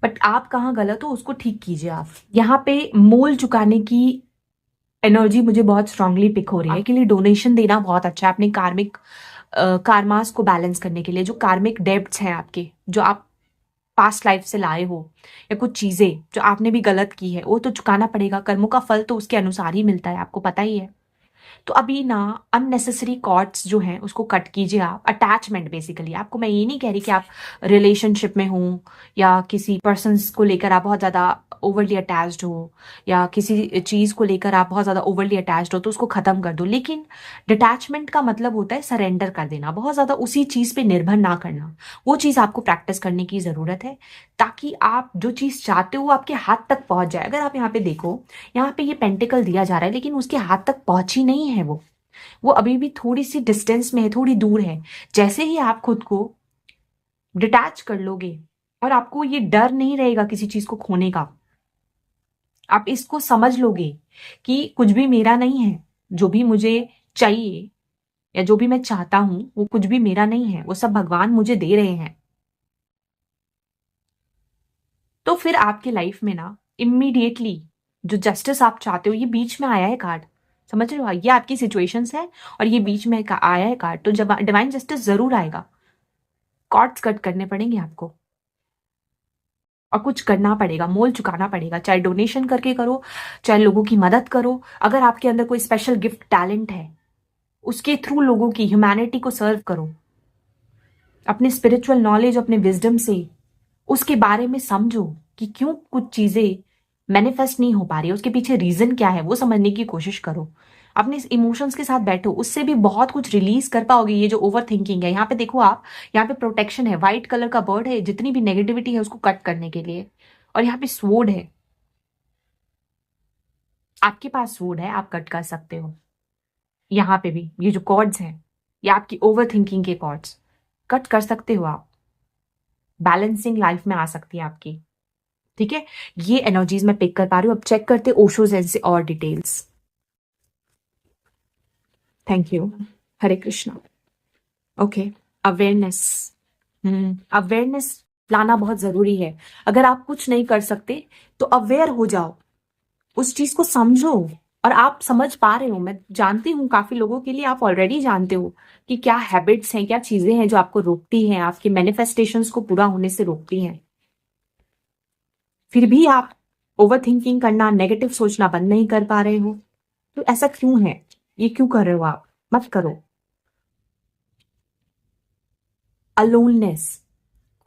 बट आप कहाँ गलत हो उसको ठीक कीजिए आप। यहाँ पे मोल चुकाने की एनर्जी मुझे बहुत स्ट्रांगली पिक हो रही है, के लिए डोनेशन देना बहुत अच्छा है अपने कार्मिक कार्मास को बैलेंस करने के लिए। जो कार्मिक डेब्ट्स हैं आपके, जो आप पास्ट लाइफ से लाए हो, या कुछ चीजें जो आपने भी गलत की है, वो तो चुकाना पड़ेगा। कर्मों का फल तो उसके अनुसार ही मिलता है, आपको पता ही है। तो अभी ना अननेसेसरी कॉर्ड्स जो हैं उसको कट कीजिए आप। अटैचमेंट बेसिकली, आपको मैं ये नहीं कह रही कि आप रिलेशनशिप में हो या किसी पर्सन्स को लेकर आप बहुत ज़्यादा ओवरली अटैच्ड हो, या किसी चीज़ को लेकर आप बहुत ज़्यादा ओवरली अटैच्ड हो तो उसको ख़त्म कर दो। लेकिन डिटैचमेंट का मतलब होता है सरेंडर कर देना, बहुत ज़्यादा उसी चीज़ पे निर्भर ना करना। वो चीज़ आपको प्रैक्टिस करने की ज़रूरत है, ताकि आप जो चीज़ चाहते हो वो आपके हाथ तक पहुंच जाए। अगर आप यहाँ पे देखो, यहाँ पे ये पेंटिकल दिया जा रहा है, लेकिन उसके हाथ तक पहुंची नहीं है वो अभी भी थोड़ी सी डिस्टेंस में है, थोड़ी दूर है। जैसे ही आप खुद को डिटैच कर लोगे और आपको ये डर नहीं रहेगा किसी चीज को खोने का, आप इसको समझ लोगे कि कुछ भी मेरा नहीं है, जो भी मुझे चाहिए या जो भी मैं चाहता हूं वो कुछ भी मेरा नहीं है, वो सब भगवान मुझे दे रहे हैं। तो फिर आपके लाइफ में ना इमीडिएटली जो जस्टिस आप चाहते हो, ये बीच में आया है कार्ड, समझ रहे हो? ये आपकी सिचुएशंस है और ये बीच में आया है कार्ड, तो जब डिवाइन जस्टिस जरूर आएगा। कॉर्ड्स कट करने पड़ेंगे आपको और कुछ करना पड़ेगा, मोल चुकाना पड़ेगा, चाहे डोनेशन करके करो, चाहे लोगों की मदद करो। अगर आपके अंदर कोई स्पेशल गिफ्ट टैलेंट है, उसके थ्रू लोगों की ह्यूमैनिटी को सर्व करो। अपने स्पिरिचुअल नॉलेज, अपने विजडम से उसके बारे में समझो कि क्यों कुछ चीजें मैनिफेस्ट नहीं हो पा रही है, उसके पीछे रीजन क्या है, वो समझने की कोशिश करो। अपने इमोशंस के साथ बैठो, उससे भी बहुत कुछ रिलीज कर पाओगे। ये जो ओवर थिंकिंग है, यहाँ पे देखो आप, यहाँ पे प्रोटेक्शन है, व्हाइट कलर का बर्ड है, जितनी भी नेगेटिविटी है उसको कट करने के लिए। और यहाँ पे स्वॉर्ड है, आपके पास स्वॉर्ड है, आप कट कर सकते हो। यहाँ पे भी ये जो कॉर्ड्स हैं, ये आपकी ओवर थिंकिंग के कॉर्ड्स, कट कर सकते हो आप। बैलेंसिंग लाइफ में आ सकती है आपकी, ठीक है? ये एनर्जीज मैं पिक कर पा रही हूँ। अब चेक करते ओशो ज़ेन से और details. Thank you. Hare Krishna. Okay, awareness. Awareness लाना बहुत जरूरी है। अगर आप कुछ नहीं कर सकते तो अवेयर हो जाओ, उस चीज को समझो। और आप समझ पा रहे हो, मैं जानती हूँ काफी लोगों के लिए आप ऑलरेडी जानते हो कि क्या हैबिट्स हैं, क्या चीजें हैं जो आपको रोकती हैं, आपके मैनिफेस्टेशंस को पूरा होने से रोकती हैं। फिर भी आप ओवर थिंकिंग करना, नेगेटिव सोचना बंद नहीं कर पा रहे हो। तो ऐसा क्यों है? ये क्यों कर रहे हो आप? मत करो। अलोननेस,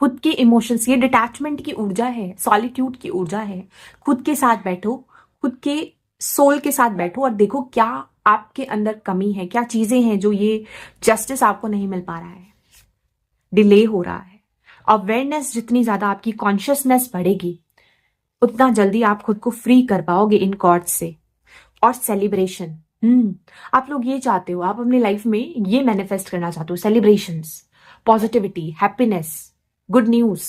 खुद के इमोशंस, ये डिटैचमेंट की ऊर्जा है, सॉलिट्यूड की ऊर्जा है। खुद के साथ बैठो, खुद के सोल के साथ बैठो और देखो क्या आपके अंदर कमी है, क्या चीजें हैं जो ये जस्टिस आपको नहीं मिल पा रहा है, डिले हो रहा है। अवेयरनेस जितनी ज्यादा आपकी कॉन्शियसनेस बढ़ेगी, उतना जल्दी आप खुद को फ्री कर पाओगे इन कॉर्ड्स से। और सेलिब्रेशन, आप लोग ये चाहते हो, आप अपनी लाइफ में ये मैनिफेस्ट करना चाहते हो, celebrations, positivity, happiness, good news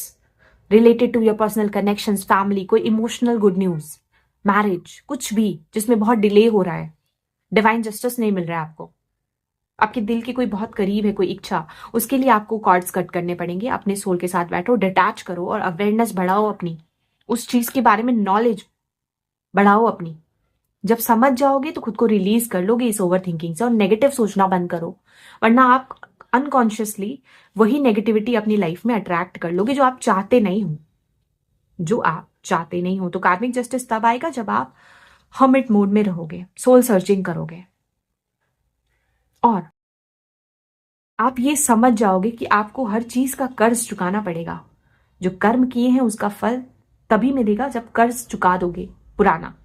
related to your personal connections, family, कोई इमोशनल गुड न्यूज, मैरिज, कुछ भी जिसमें बहुत डिले हो रहा है, डिवाइन जस्टिस नहीं मिल रहा है आपको, आपके दिल के कोई बहुत करीब है, कोई इच्छा, उसके लिए आपको कॉर्ड्स कट करने पड़ेंगे। अपने सोल के साथ बैठो, डिटैच करो और अवेयरनेस बढ़ाओ अपनी, उस चीज के बारे में नॉलेज बढ़ाओ अपनी। जब समझ जाओगे तो खुद को रिलीज कर लोगे इस ओवर थिंकिंग से और नेगेटिव सोचना बंद करो, वरना आप अनकॉन्शियसली वही नेगेटिविटी अपनी लाइफ में अट्रैक्ट कर लोगे जो आप चाहते नहीं हो, जो आप चाहते नहीं हो। तो कार्मिक जस्टिस तब आएगा जब आप हर्मिट मोड में रहोगे, सोल सर्चिंग करोगे और आप ये समझ जाओगे कि आपको हर चीज का कर्ज चुकाना पड़ेगा। जो कर्म किए हैं उसका फल तभी मिलेगा जब कर्ज चुका दोगे पुराना।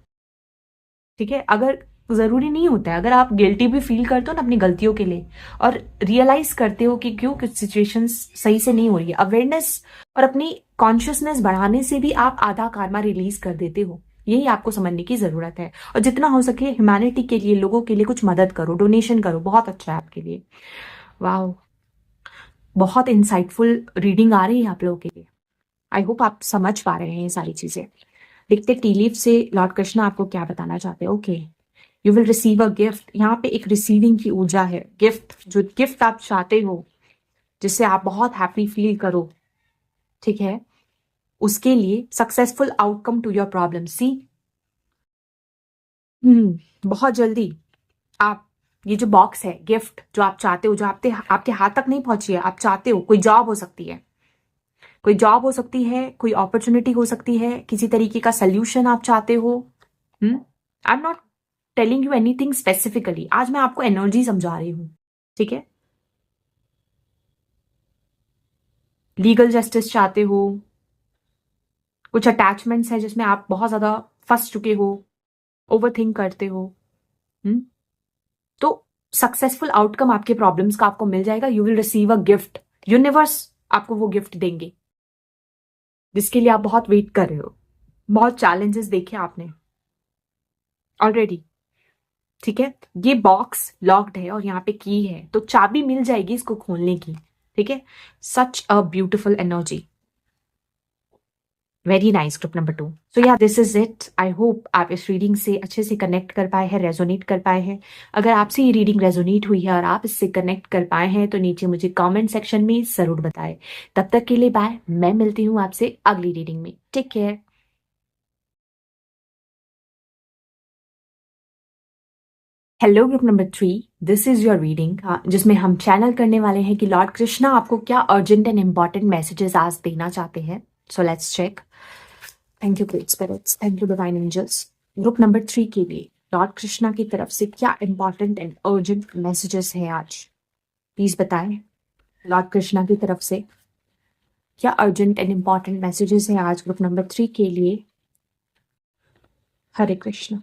ठीक है, अगर जरूरी नहीं होता है, अगर आप गिल्टी भी फील करते हो ना अपनी गलतियों के लिए और रियलाइज करते हो कि क्यों कुछ सिचुएशंस सही से नहीं हो रही है, अवेयरनेस और अपनी कॉन्शियसनेस बढ़ाने से भी आप आधा कार्मा रिलीज कर देते हो। यही आपको समझने की जरूरत है और जितना हो सके ह्यूमैनिटी के लिए, लोगों के लिए कुछ मदद करो, डोनेशन करो, बहुत अच्छा है आपके लिए। वाह, बहुत इंसाइटफुल रीडिंग आ रही है आप लोगों के लिए। आई होप आप समझ पा रहे हैं ये सारी चीजें। देखते टी लीफ से लॉर्ड कृष्णा आपको क्या बताना चाहते हैं। Okay, you will receive a gift. यहाँ पे एक रिसीविंग की ऊर्जा है। गिफ्ट, जो गिफ्ट आप चाहते हो जिससे आप बहुत हैप्पी फील करो, ठीक है, उसके लिए successful outcome to your problem. See, बहुत जल्दी आप ये जो बॉक्स है, गिफ्ट जो आप चाहते हो, जो आपके आपके हाथ तक नहीं पहुंची है, आप चाहते हो, कोई जॉब हो सकती है, कोई जॉब हो सकती है, कोई अपॉर्चुनिटी हो सकती है, किसी तरीके का सोल्यूशन आप चाहते हो। I am not telling you anything specifically, आज मैं आपको एनर्जी समझा रही हूं, ठीक है। लीगल जस्टिस चाहते हो, कुछ अटैचमेंट्स है जिसमें आप बहुत ज्यादा फंस चुके हो, ओवर थिंक करते हो, हम्म तो सक्सेसफुल आउटकम आपके प्रॉब्लम्स का आपको मिल जाएगा। You will receive a gift, universe आपको वो गिफ्ट देंगे जिसके लिए आप बहुत वेट कर रहे हो। बहुत चैलेंजेस देखे आपने ऑलरेडी, ठीक है। ये बॉक्स लॉक्ड है और यहाँ पे की है, तो चाबी मिल जाएगी इसको खोलने की, ठीक है। Such a beautiful energy, very nice group number 2। So yeah this is it. I hope आप इस रीडिंग से अच्छे से कनेक्ट कर पाए हैं, रेजोनेट कर पाए हैं। अगर आपसे ये रीडिंग रेजोनेट हुई है और आप इससे कनेक्ट कर पाए हैं तो नीचे मुझे कमेंट सेक्शन में जरूर बताएं। तब तक के लिए बाय, मैं मिलती हूँ आपसे अगली रीडिंग में। Take care. Hello group number 3, this is your reading, जिसमें हम चैनल करने वाले हैं कि लॉर्ड कृष्णा आपको क्या अर्जेंट एंड इंपॉर्टेंट मैसेजेस आज देना चाहते हैं। So let's check. Thank you great spirits, thank you divine angels. Group number 3 के लिए लॉर्ड कृष्णा की तरफ से क्या इंपॉर्टेंट एंड अर्जेंट मैसेजेस है आज, प्लीज बताएं। लॉर्ड कृष्णा की तरफ से क्या अर्जेंट एंड इंपॉर्टेंट मैसेजेस है आज ग्रुप नंबर 3 के लिए। हरे कृष्ण।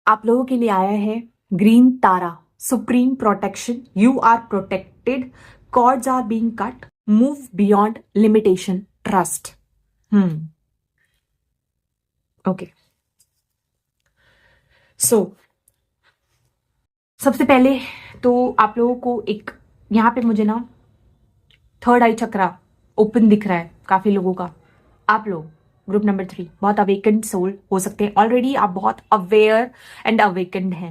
आप लोगों के लिए आया है green Tara, supreme protection. You are protected, cords are being cut, move beyond limitation, trust. Okay, so सबसे पहले तो आप लोगों को एक, यहाँ पे मुझे ना थर्ड आई चक्रा ओपन दिख रहा है काफी लोगों का। आप लोग ग्रुप नंबर 3 बहुत अवेकेंड सोल हो सकते हैं, ऑलरेडी आप बहुत अवेयर एंड अवेकेंड हैं।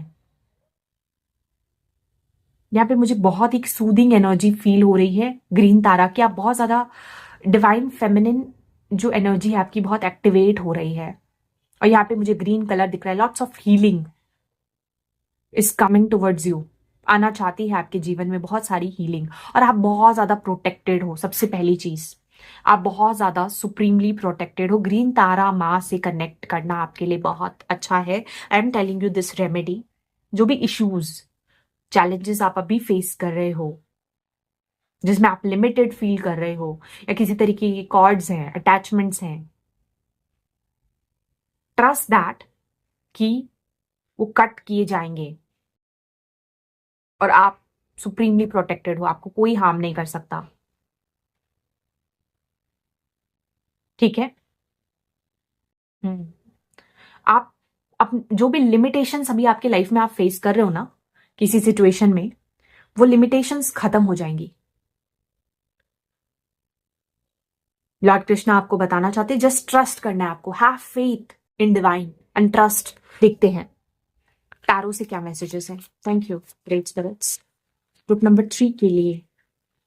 यहाँ पे मुझे बहुत एक सूदिंग एनर्जी फील हो रही है ग्रीन तारा की। आप बहुत ज्यादा डिवाइन फेमिनिन जो एनर्जी है आपकी बहुत एक्टिवेट हो रही है और यहाँ पे मुझे ग्रीन कलर दिख रहा है। Lots of healing is coming towards you, आना चाहती है आपके जीवन में बहुत सारी हीलिंग। और आप बहुत ज्यादा प्रोटेक्टेड हो। सबसे पहली चीज, आप बहुत ज्यादा सुप्रीमली प्रोटेक्टेड हो। ग्रीन तारा माँ से कनेक्ट करना आपके लिए बहुत अच्छा है। I am telling you this remedy. जो भी इश्यूज, चैलेंजेस आप अभी फेस कर रहे हो, जिसमें आप लिमिटेड फील कर रहे हो या किसी तरीके की कॉर्ड्स हैं, अटैचमेंट्स हैं, ट्रस्ट दैट कि वो कट किए जाएंगे और आप सुप्रीमली प्रोटेक्टेड हो, आपको कोई हार्म नहीं कर सकता, ठीक है। हम्म आप जो भी लिमिटेशंस अभी आपके लाइफ में आप फेस कर रहे हो ना किसी सिचुएशन में, वो लिमिटेशंस खत्म हो जाएंगी। लॉर्ड कृष्णा आपको बताना चाहते हैं जस्ट ट्रस्ट करना है आपको, have faith in divine and trust. देखते हैं टैरो से क्या मैसेजेस हैं। Thank you great spirits. Group number 3 के लिए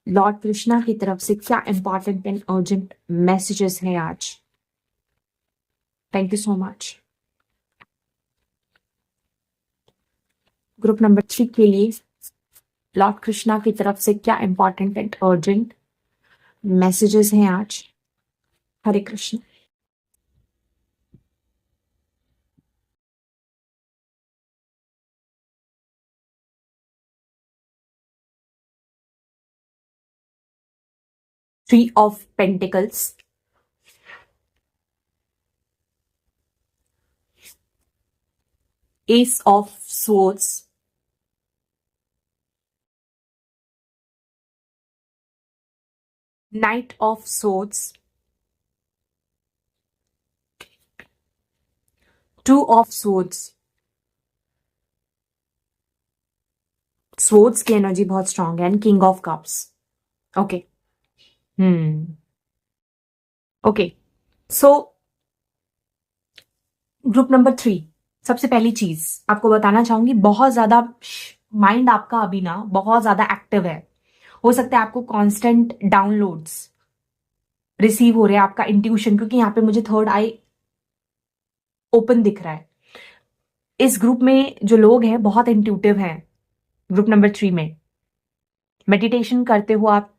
लॉर्ड कृष्णा की तरफ से क्या इंपॉर्टेंट एंड अर्जेंट मैसेजेस हैं आज। Thank you so much. Group number 3 के लिए लॉर्ड कृष्णा की तरफ से क्या इंपॉर्टेंट एंड अर्जेंट मैसेजेस हैं आज। Hare Krishna. Three of pentacles, ace of swords, knight of swords, two of swords। Swords की एनर्जी बहुत स्ट्रांग है and king of cups. Okay okay so group number 3, सबसे पहली चीज आपको बताना चाहूंगी, बहुत ज्यादा माइंड आपका अभी ना बहुत ज्यादा एक्टिव है। हो सकता है आपको कांस्टेंट डाउनलोड्स रिसीव हो रहे हैं, आपका इंट्यूशन, क्योंकि यहाँ पे मुझे थर्ड आई ओपन दिख रहा है। इस ग्रुप में जो लोग हैं बहुत इंट्यूटिव हैं। ग्रुप नंबर 3 में मेडिटेशन करते हो आप,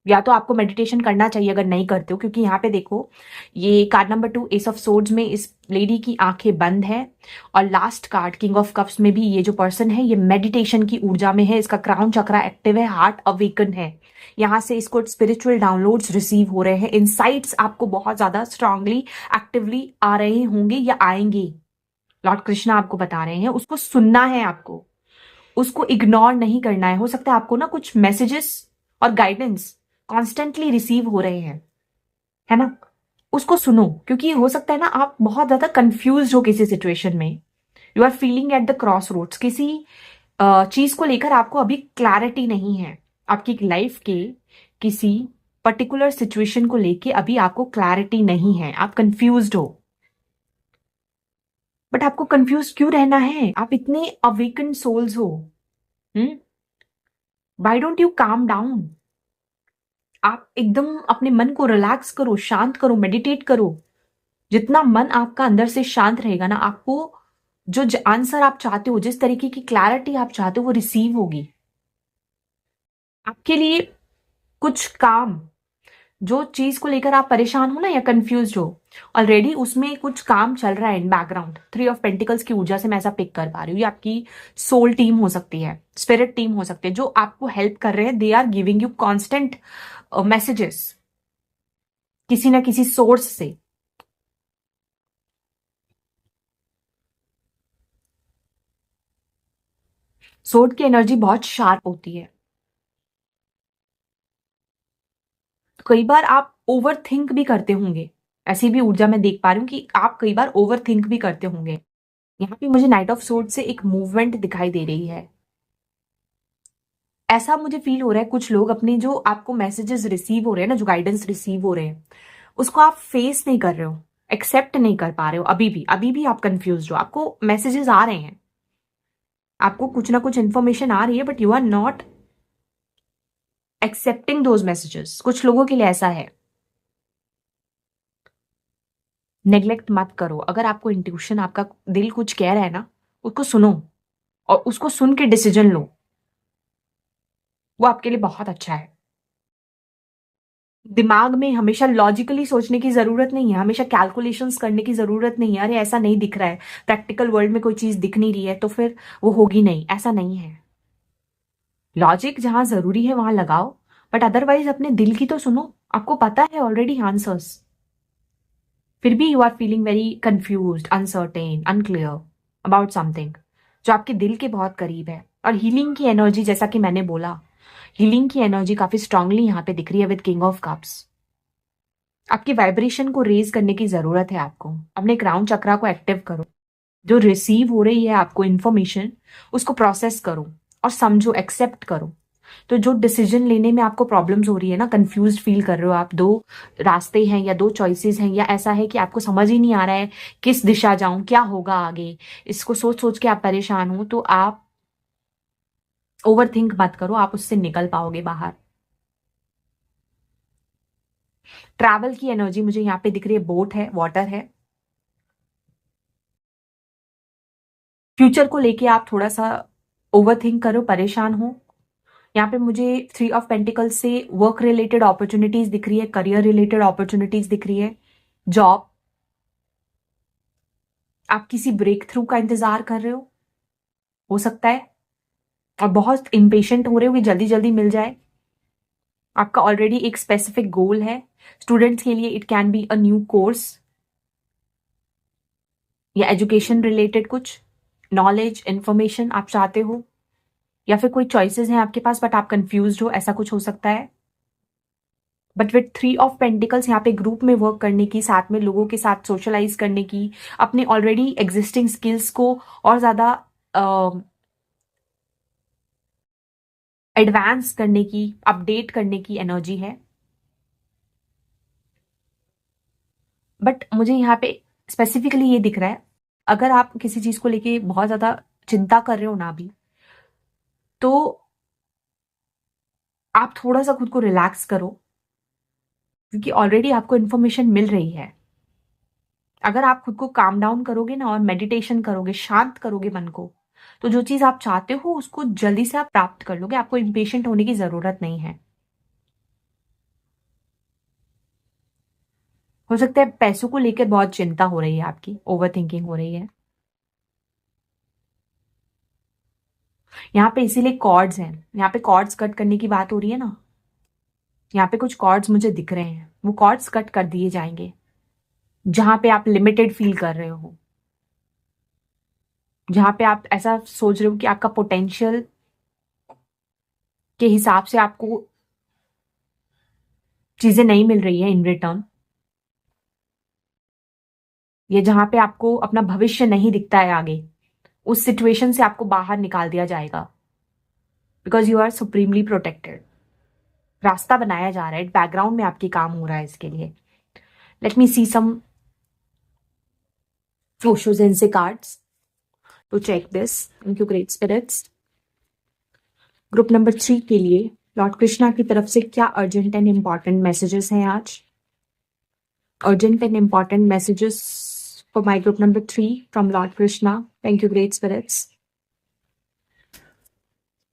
या तो आपको मेडिटेशन करना चाहिए अगर नहीं करते हो, क्योंकि यहाँ पे देखो ये card number 2 S of swords में इस लेडी की आंखें बंद है, और last card king of cups में भी ये जो पर्सन है ये मेडिटेशन की ऊर्जा में है, इसका क्राउन चक्रा एक्टिव है, हार्ट अवेकन है, यहाँ से इसको स्पिरिचुअल डाउनलोड्स रिसीव हो रहे हैं, इनसाइट्स आपको बहुत ज्यादा स्ट्रांगली एक्टिवली आ रहे होंगे या आएंगे। लॉर्ड कृष्णा आपको बता रहे हैं उसको सुनना है, आपको उसको इग्नोर नहीं करना है। हो सकता है आपको ना कुछ मैसेजेस और गाइडेंस कॉन्स्टेंटली रिसीव हो रहे हैं, है ना, उसको सुनो, क्योंकि हो सकता है ना आप बहुत ज्यादा कंफ्यूज हो किसी सिचुएशन में, you are feeling at the crossroads, किसी चीज को लेकर आपको अभी क्लैरिटी नहीं है, आपकी लाइफ के किसी पर्टिकुलर सिचुएशन को लेके अभी आपको क्लैरिटी नहीं है, आप कंफ्यूज्ड हो। बट आपको कंफ्यूज क्यों रहना है, आप इतने अवेकन सोल्स हो। Why don't you calm down, आप एकदम अपने मन को रिलैक्स करो, शांत करो, मेडिटेट करो। जितना मन आपका अंदर से शांत रहेगा ना, आपको जो आंसर आप चाहते हो, जिस तरीके की क्लैरिटी आप चाहते हो वो रिसीव होगी। आपके लिए कुछ काम, जो चीज को लेकर आप परेशान हो ना या कंफ्यूज हो, ऑलरेडी उसमें कुछ काम चल रहा है इन बैकग्राउंड। 3 ऑफ पेंटिकल्स की ऊर्जा से मैं ऐसा पिक कर पा रही हूँ। ये आपकी सोल टीम हो सकती है, स्पिरिट टीम हो सकती है, जो आपको हेल्प कर रहे हैं। They are giving you constant messages किसी ना किसी सोर्स से। सोर्ड की एनर्जी बहुत शार्प होती है, तो कई बार आप ओवर थिंक भी करते होंगे, ऐसी भी ऊर्जा मैं देख पा रही हूँ कि आप कई बार ओवर थिंक भी करते होंगे। यहाँ पे मुझे नाइट ऑफ सोर्ड से एक मूवमेंट दिखाई दे रही है। ऐसा मुझे फील हो रहा है कुछ लोग अपने जो आपको मैसेजेस रिसीव हो रहे हैं ना, जो गाइडेंस रिसीव हो रहे हैं, उसको आप फेस नहीं कर रहे हो, एक्सेप्ट नहीं कर पा रहे हो। अभी भी आप कंफ्यूज हो, आपको मैसेजेस आ रहे हैं, आपको कुछ ना कुछ इन्फॉर्मेशन आ रही है, but you are not accepting those messages. कुछ लोगों के लिए ऐसा है। नेग्लेक्ट मत करो, अगर आपको इंट्यूशन, आपका दिल कुछ कह रहा है ना, उसको सुनो और उसको सुन के डिसीजन लो, वो आपके लिए बहुत अच्छा है। दिमाग में हमेशा लॉजिकली सोचने की जरूरत नहीं है, हमेशा कैलकुलेशंस करने की जरूरत नहीं है। अरे ऐसा नहीं दिख रहा है, प्रैक्टिकल वर्ल्ड में कोई चीज दिख नहीं रही है तो फिर वो होगी नहीं, ऐसा नहीं है। लॉजिक जहां जरूरी है वहां लगाओ, बट अदरवाइज अपने दिल की तो सुनो, आपको पता है ऑलरेडी आंसर्स, फिर भी you are feeling very confuse, uncertain, unclear about something जो आपके दिल के बहुत करीब है। और हीलिंग की एनर्जी, जैसा कि मैंने बोला, हीलिंग की एनर्जी काफी स्ट्रांगली यहाँ पे दिख रही है विद किंग ऑफ कप्स। आपकी वाइब्रेशन को रेज करने की जरूरत है आपको, अपने क्राउन चक्रा को एक्टिव करो, जो रिसीव हो रही है आपको इन्फॉर्मेशन उसको प्रोसेस करो और समझो, एक्सेप्ट करो। तो जो डिसीजन लेने में आपको प्रॉब्लम्स हो रही है ना, कंफ्यूज्ड फील कर रहे हो आप, दो रास्ते हैं या दो चॉइसेस हैं, या ऐसा है कि आपको समझ ही नहीं आ रहा है किस दिशा जाऊं, क्या होगा आगे, इसको सोच सोच के आप परेशान हो, तो आप ओवर थिंक मत करो, आप उससे निकल पाओगे बाहर। ट्रैवल की एनर्जी मुझे यहाँ पे दिख रही है, बोट है, वाटर है। फ्यूचर को लेके आप थोड़ा सा ओवर थिंक करो, परेशान हो। यहाँ पे मुझे 3 ऑफ पेंटिकल से वर्क रिलेटेड अपॉर्चुनिटीज दिख रही है, करियर रिलेटेड अपॉर्चुनिटीज दिख रही है, जॉब। आप किसी ब्रेक थ्रू का इंतजार कर रहे हो सकता है, और बहुत इम्पेशेंट हो रहे हो कि जल्दी जल्दी मिल जाए। आपका ऑलरेडी एक स्पेसिफिक गोल है। स्टूडेंट्स के लिए it can be a new course या एजुकेशन रिलेटेड कुछ नॉलेज, इंफॉर्मेशन आप चाहते हो, या फिर कोई चॉइसेस हैं आपके पास बट आप कंफ्यूज्ड हो, ऐसा कुछ हो सकता है। बट विथ 3 ऑफ पेंटिकल्स यहाँ पे ग्रुप में वर्क करने की, साथ में लोगों के साथ सोशलाइज करने की, अपने ऑलरेडी एग्जिस्टिंग स्किल्स को और ज्यादा एडवांस करने की, अपडेट करने की एनर्जी है। बट मुझे यहाँ पे स्पेसिफिकली ये दिख रहा है, अगर आप किसी चीज को लेके बहुत ज्यादा चिंता कर रहे हो ना अभी, तो आप थोड़ा सा खुद को रिलैक्स करो, क्योंकि ऑलरेडी आपको इन्फॉर्मेशन मिल रही है। अगर आप खुद को काम डाउन करोगे ना और मेडिटेशन करोगे, शांत करोगे मन को, तो जो चीज आप चाहते हो उसको जल्दी से आप प्राप्त कर लोगे। आपको इम्पेशेंट होने की जरूरत नहीं है। हो सकता है पैसों को लेकर बहुत चिंता हो रही है, आपकी ओवर थिंकिंग हो रही है यहाँ पे, इसीलिए कॉर्ड्स हैं। यहाँ पे कॉर्ड्स कट करने की बात हो रही है ना, यहाँ पे कुछ कॉर्ड्स मुझे दिख रहे हैं, वो कॉर्ड्स कट कर दिए जाएंगे जहां पे आप लिमिटेड फील कर रहे हो, जहां पे आप ऐसा सोच रहे हो कि आपका पोटेंशियल के हिसाब से आपको चीजें नहीं मिल रही है इन रिटर्न, या जहां पे आपको अपना भविष्य नहीं दिखता है आगे, उस सिचुएशन से आपको बाहर निकाल दिया जाएगा, because you are supremely protected. रास्ता बनाया जा रहा है, बैकग्राउंड में आपकी काम हो रहा है इसके लिए। लेट मी सी सम ओशोज and cards to check this. Thank you great spirits. Group number 3 के लिए लॉर्ड कृष्णा की तरफ से क्या अर्जेंट एंड इंपॉर्टेंट मैसेजेस हैं आज? Urgent and important messages for my group number 3 from Lord Krishna. Thank you, great spirits.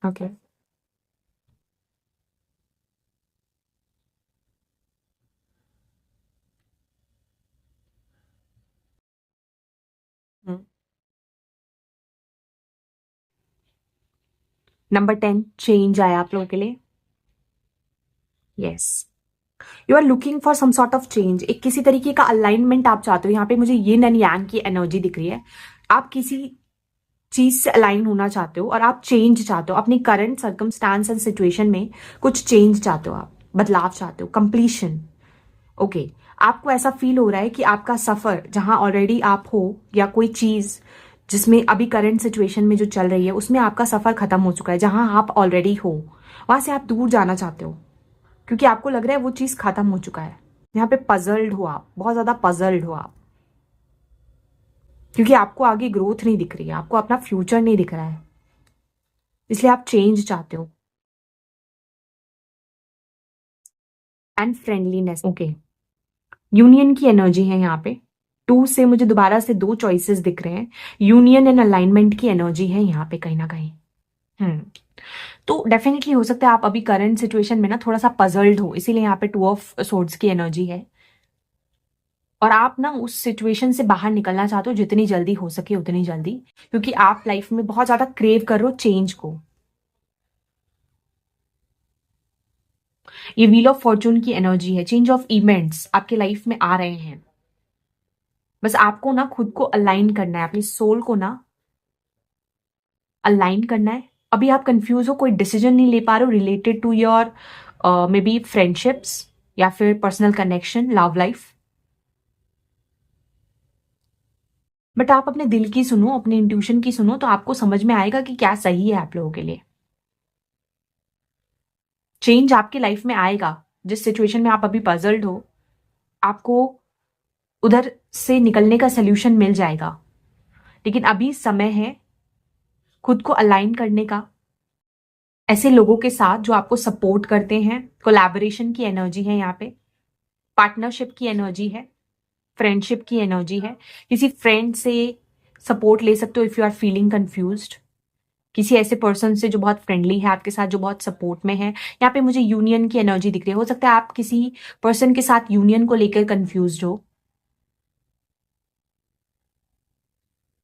Okay. Number 10 change आया आप लोगों के लिए। Yes, you are looking for some sort of change. एक किसी तरीके का अलाइनमेंट आप चाहते हो। यहाँ पे मुझे यिन एंड यांग की एनर्जी दिख रही है। आप किसी चीज से अलाइन होना चाहते हो और आप चेंज चाहते हो अपनी करंट सर्कमस्टांस एंड सिचुएशन में, कुछ चेंज चाहते हो, आप बदलाव चाहते हो, कंप्लीशन। ओके, आपको ऐसा फील हो रहा है कि आपका सफर जहां ऑलरेडी आप हो, या कोई चीज जिसमें अभी करंट सिचुएशन में जो चल रही है उसमें आपका सफर खत्म हो चुका है, जहां आप ऑलरेडी हो वहां से आप दूर जाना चाहते हो, क्योंकि आपको लग रहा है वो चीज खत्म हो चुका है। यहाँ पे पजल्ड हो आप, बहुत ज्यादा पजल्ड हो आप, क्योंकि आपको आगे ग्रोथ नहीं दिख रही है, आपको अपना फ्यूचर नहीं दिख रहा है, इसलिए आप चेंज चाहते हो। And friendliness. ओके, यूनियन की एनर्जी है यहाँ पे। 2 से मुझे दोबारा से 2 चॉइसेस दिख रहे हैं। यूनियन एंड अलाइनमेंट की एनर्जी है यहाँ पे कहीं ना कहीं। तो डेफिनेटली हो सकता है आप अभी करंट सिचुएशन में ना थोड़ा सा पजल्ड हो, इसीलिए यहाँ पे 2 ऑफ सोर्ड्स की एनर्जी है, और आप ना उस सिचुएशन से बाहर निकलना चाहते हो जितनी जल्दी हो सके उतनी जल्दी, क्योंकि आप लाइफ में बहुत ज्यादा क्रेव कर रहे हो चेंज को। ये व्हील ऑफ फॉर्चून की एनर्जी है। चेंज ऑफ इवेंट्स आपके लाइफ में आ रहे हैं, बस आपको ना खुद को अलाइन करना है, अपनी सोल को ना अलाइन करना है। अभी आप कंफ्यूज हो, कोई डिसीजन नहीं ले पा रहे हो related to your maybe friendships या फिर personal connection, love life. But आप अपने दिल की सुनो, अपने इंट्यूशन की सुनो, तो आपको समझ में आएगा कि क्या सही है आप लोगों के लिए। चेंज आपके लाइफ में आएगा। जिस सिचुएशन में आप अभी पजल्ड हो, आपको उधर से निकलने का सोल्यूशन मिल जाएगा। लेकिन अभी समय है खुद को अलाइन करने का, ऐसे लोगों के साथ जो आपको सपोर्ट करते हैं। कोलैबोरेशन की एनर्जी है यहाँ पे, पार्टनरशिप की एनर्जी है, फ्रेंडशिप की एनर्जी है। किसी फ्रेंड से सपोर्ट ले सकते हो if you are feeling confused. किसी ऐसे पर्सन से जो बहुत फ्रेंडली है आपके साथ, जो बहुत सपोर्ट में है। यहाँ पे मुझे यूनियन की एनर्जी दिख रही है। हो सकता है आप किसी पर्सन के साथ यूनियन को लेकर कंफ्यूज्ड हो,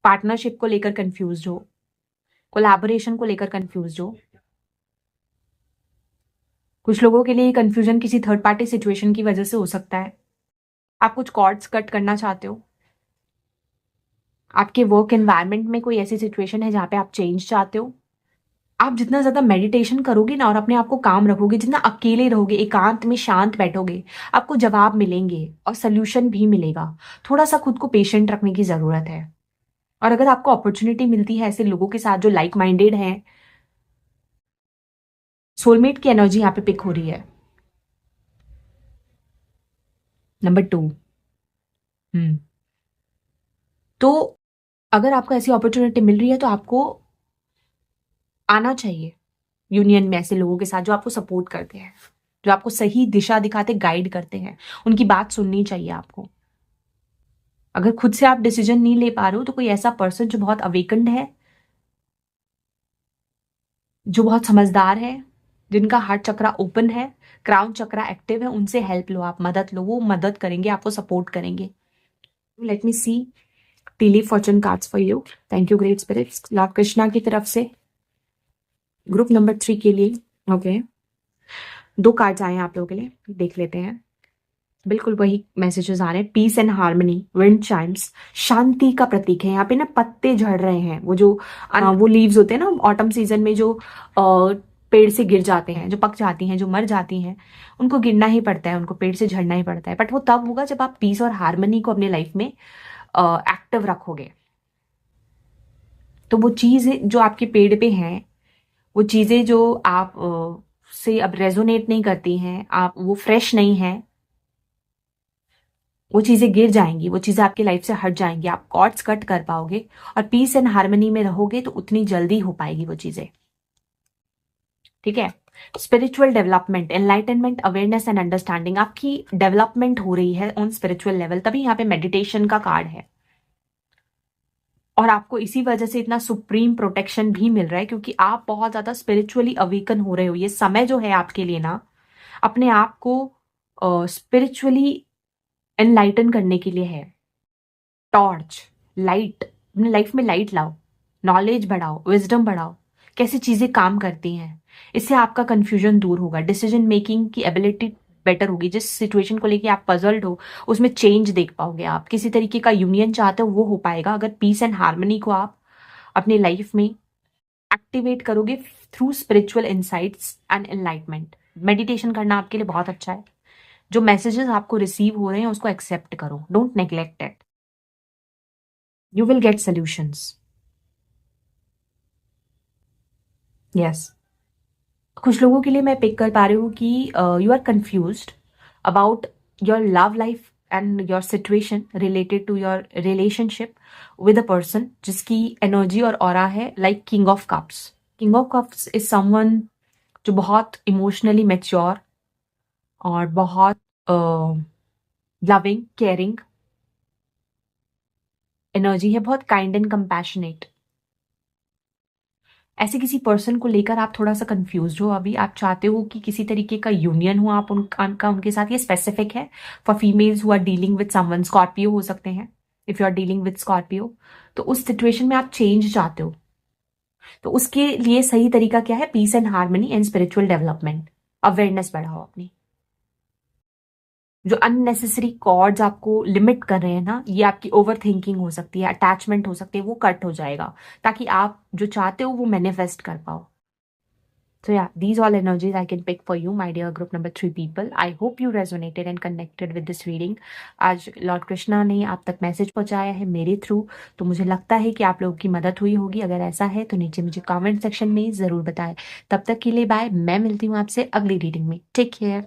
पार्टनरशिप को लेकर कंफ्यूज्ड हो, कोलैबोरेशन को लेकर कंफ्यूज्ड हो। कुछ लोगों के लिए कंफ्यूजन किसी थर्ड पार्टी सिचुएशन की वजह से हो सकता है। आप कुछ कॉर्ड्स कट करना चाहते हो, आपके वर्क एनवायरनमेंट में कोई ऐसी सिचुएशन है जहां पे आप चेंज चाहते हो। आप जितना ज्यादा मेडिटेशन करोगे ना और अपने आप को काम रखोगे, जितना अकेले रहोगे, एकांत में शांत बैठोगे, आपको जवाब मिलेंगे और सोल्यूशन भी मिलेगा। थोड़ा सा खुद को पेशेंट रखने की जरूरत है। और अगर आपको अपॉर्चुनिटी मिलती है ऐसे लोगों के साथ जो लाइक माइंडेड हैं, सोलमेट की एनर्जी यहाँ पे पिक हो रही है। नंबर 2। तो अगर आपको ऐसी अपॉर्चुनिटी मिल रही है तो आपको आना चाहिए यूनियन में ऐसे लोगों के साथ जो आपको सपोर्ट करते हैं, जो आपको सही दिशा दिखाते, गाइड करते हैं। उनकी बात सुननी चाहिए आपको। अगर खुद से आप डिसीजन नहीं ले पा रहे हो तो कोई ऐसा पर्सन जो बहुत अवेकन्ड है, जो बहुत समझदार है, जिनका हार्ट चक्रा ओपन है, क्राउन चक्रा एक्टिव है, उनसे हेल्प लो, आप मदद लो। वो मदद करेंगे, आपको सपोर्ट करेंगे। Let me see daily fortune cards for you. Thank you great spirits, lord Krishna की तरफ से ग्रुप नंबर 3 के लिए। ओके, 2 कार्ड्स आए हैं आप लोगों के लिए, देख लेते हैं। बिल्कुल वही मैसेजेस आ रहे हैं। Peace and harmony, wind chimes, शांति का प्रतीक है। यहाँ पे ना पत्ते झड़ रहे हैं, वो जो वो लीव्स होते हैं ना ऑटम सीजन में, जो पेड़ से गिर जाते हैं, जो पक जाती हैं, जो मर जाती हैं, उनको गिरना ही पड़ता है, उनको पेड़ से झड़ना ही पड़ता है। बट वो तब होगा जब आप पीस और हार्मनी को अपने लाइफ में एक्टिव रखोगे। तो वो चीज जो आपके पेड़ पे हैं, वो चीजें जो आप से अब रेजोनेट नहीं करती हैं, आप वो फ्रेश नहीं है, वो चीजें गिर जाएंगी, वो चीजें आपकी लाइफ से हट जाएंगी। आप कॉर्ड्स कट कर पाओगे और पीस एंड हार्मनी में रहोगे तो उतनी जल्दी हो पाएगी वो चीजें। ठीक है। Spiritual development, enlightenment, awareness and understanding, आपकी डेवलपमेंट हो रही है ऑन स्पिरिचुअल लेवल, तभी यहाँ पे मेडिटेशन का कार्ड है। और आपको इसी वजह से इतना सुप्रीम प्रोटेक्शन भी मिल रहा है, क्योंकि आप बहुत ज्यादा स्पिरिचुअली अवेकन हो रहे हो। ये समय जो है आपके लिए ना, अपने आप को स्पिरिचुअली एनलाइटन करने के लिए है। टॉर्च, लाइट, अपने लाइफ में लाइट लाओ, नॉलेज बढ़ाओ, विजडम बढ़ाओ, कैसे चीजें काम करती हैं। इससे आपका कंफ्यूजन दूर होगा, डिसीजन मेकिंग की एबिलिटी बेटर होगी। जिस सिचुएशन को लेके आप पजल्ड हो उसमें चेंज देख पाओगे। आप किसी तरीके का यूनियन चाहते हो वो हो पाएगा अगर पीस एंड हार्मनी को आप अपने लाइफ में एक्टिवेट करोगे through spiritual insights and enlightenment. Meditation करना आपके लिए बहुत अच्छा है। जो मैसेजेस आपको रिसीव हो रहे हैं उसको एक्सेप्ट करो, don't neglect it, you will get solutions. Yes. कुछ लोगों के लिए मैं पिक कर पा रही हूँ कि you are confused about your love life and your situation related to your relationship with a person जिसकी एनर्जी और ऑरा है like king of cups. King of cups is someone जो बहुत इमोशनली मैच्योर और बहुत लविंग, केयरिंग एनर्जी है, बहुत kind and compassionate. ऐसे किसी पर्सन को लेकर आप थोड़ा सा कंफ्यूज हो अभी। आप चाहते हो कि किसी तरीके का यूनियन हो आप उनका उनके साथ। ये स्पेसिफिक है for females who are dealing with someone. Scorpio हो सकते हैं if you are dealing with Scorpio. तो उस सिचुएशन में आप चेंज चाहते हो, तो उसके लिए सही तरीका क्या है? Peace and harmony and spiritual development. Awareness बढ़ाओ अपनी। जो अननेसेसरी कॉर्ड्स आपको लिमिट कर रहे हैं ना, ये आपकी ओवर थिंकिंग हो सकती है, अटैचमेंट हो सकती है, वो कट हो जाएगा ताकि आप जो चाहते हो वो मैनिफेस्ट कर पाओ। So yeah, these all energies I can pick for you, my dear group number 3 people. I hope you resonated and connected with this reading. आज लॉर्ड कृष्णा ने आप तक मैसेज पहुंचाया है मेरे थ्रू, तो मुझे लगता है कि आप लोगों की मदद हुई होगी। अगर ऐसा है तो नीचे मुझे कमेंट सेक्शन में ज़रूर बताएं। तब तक के लिए बाय। मैं मिलती हूँ आपसे अगली रीडिंग में। Take care.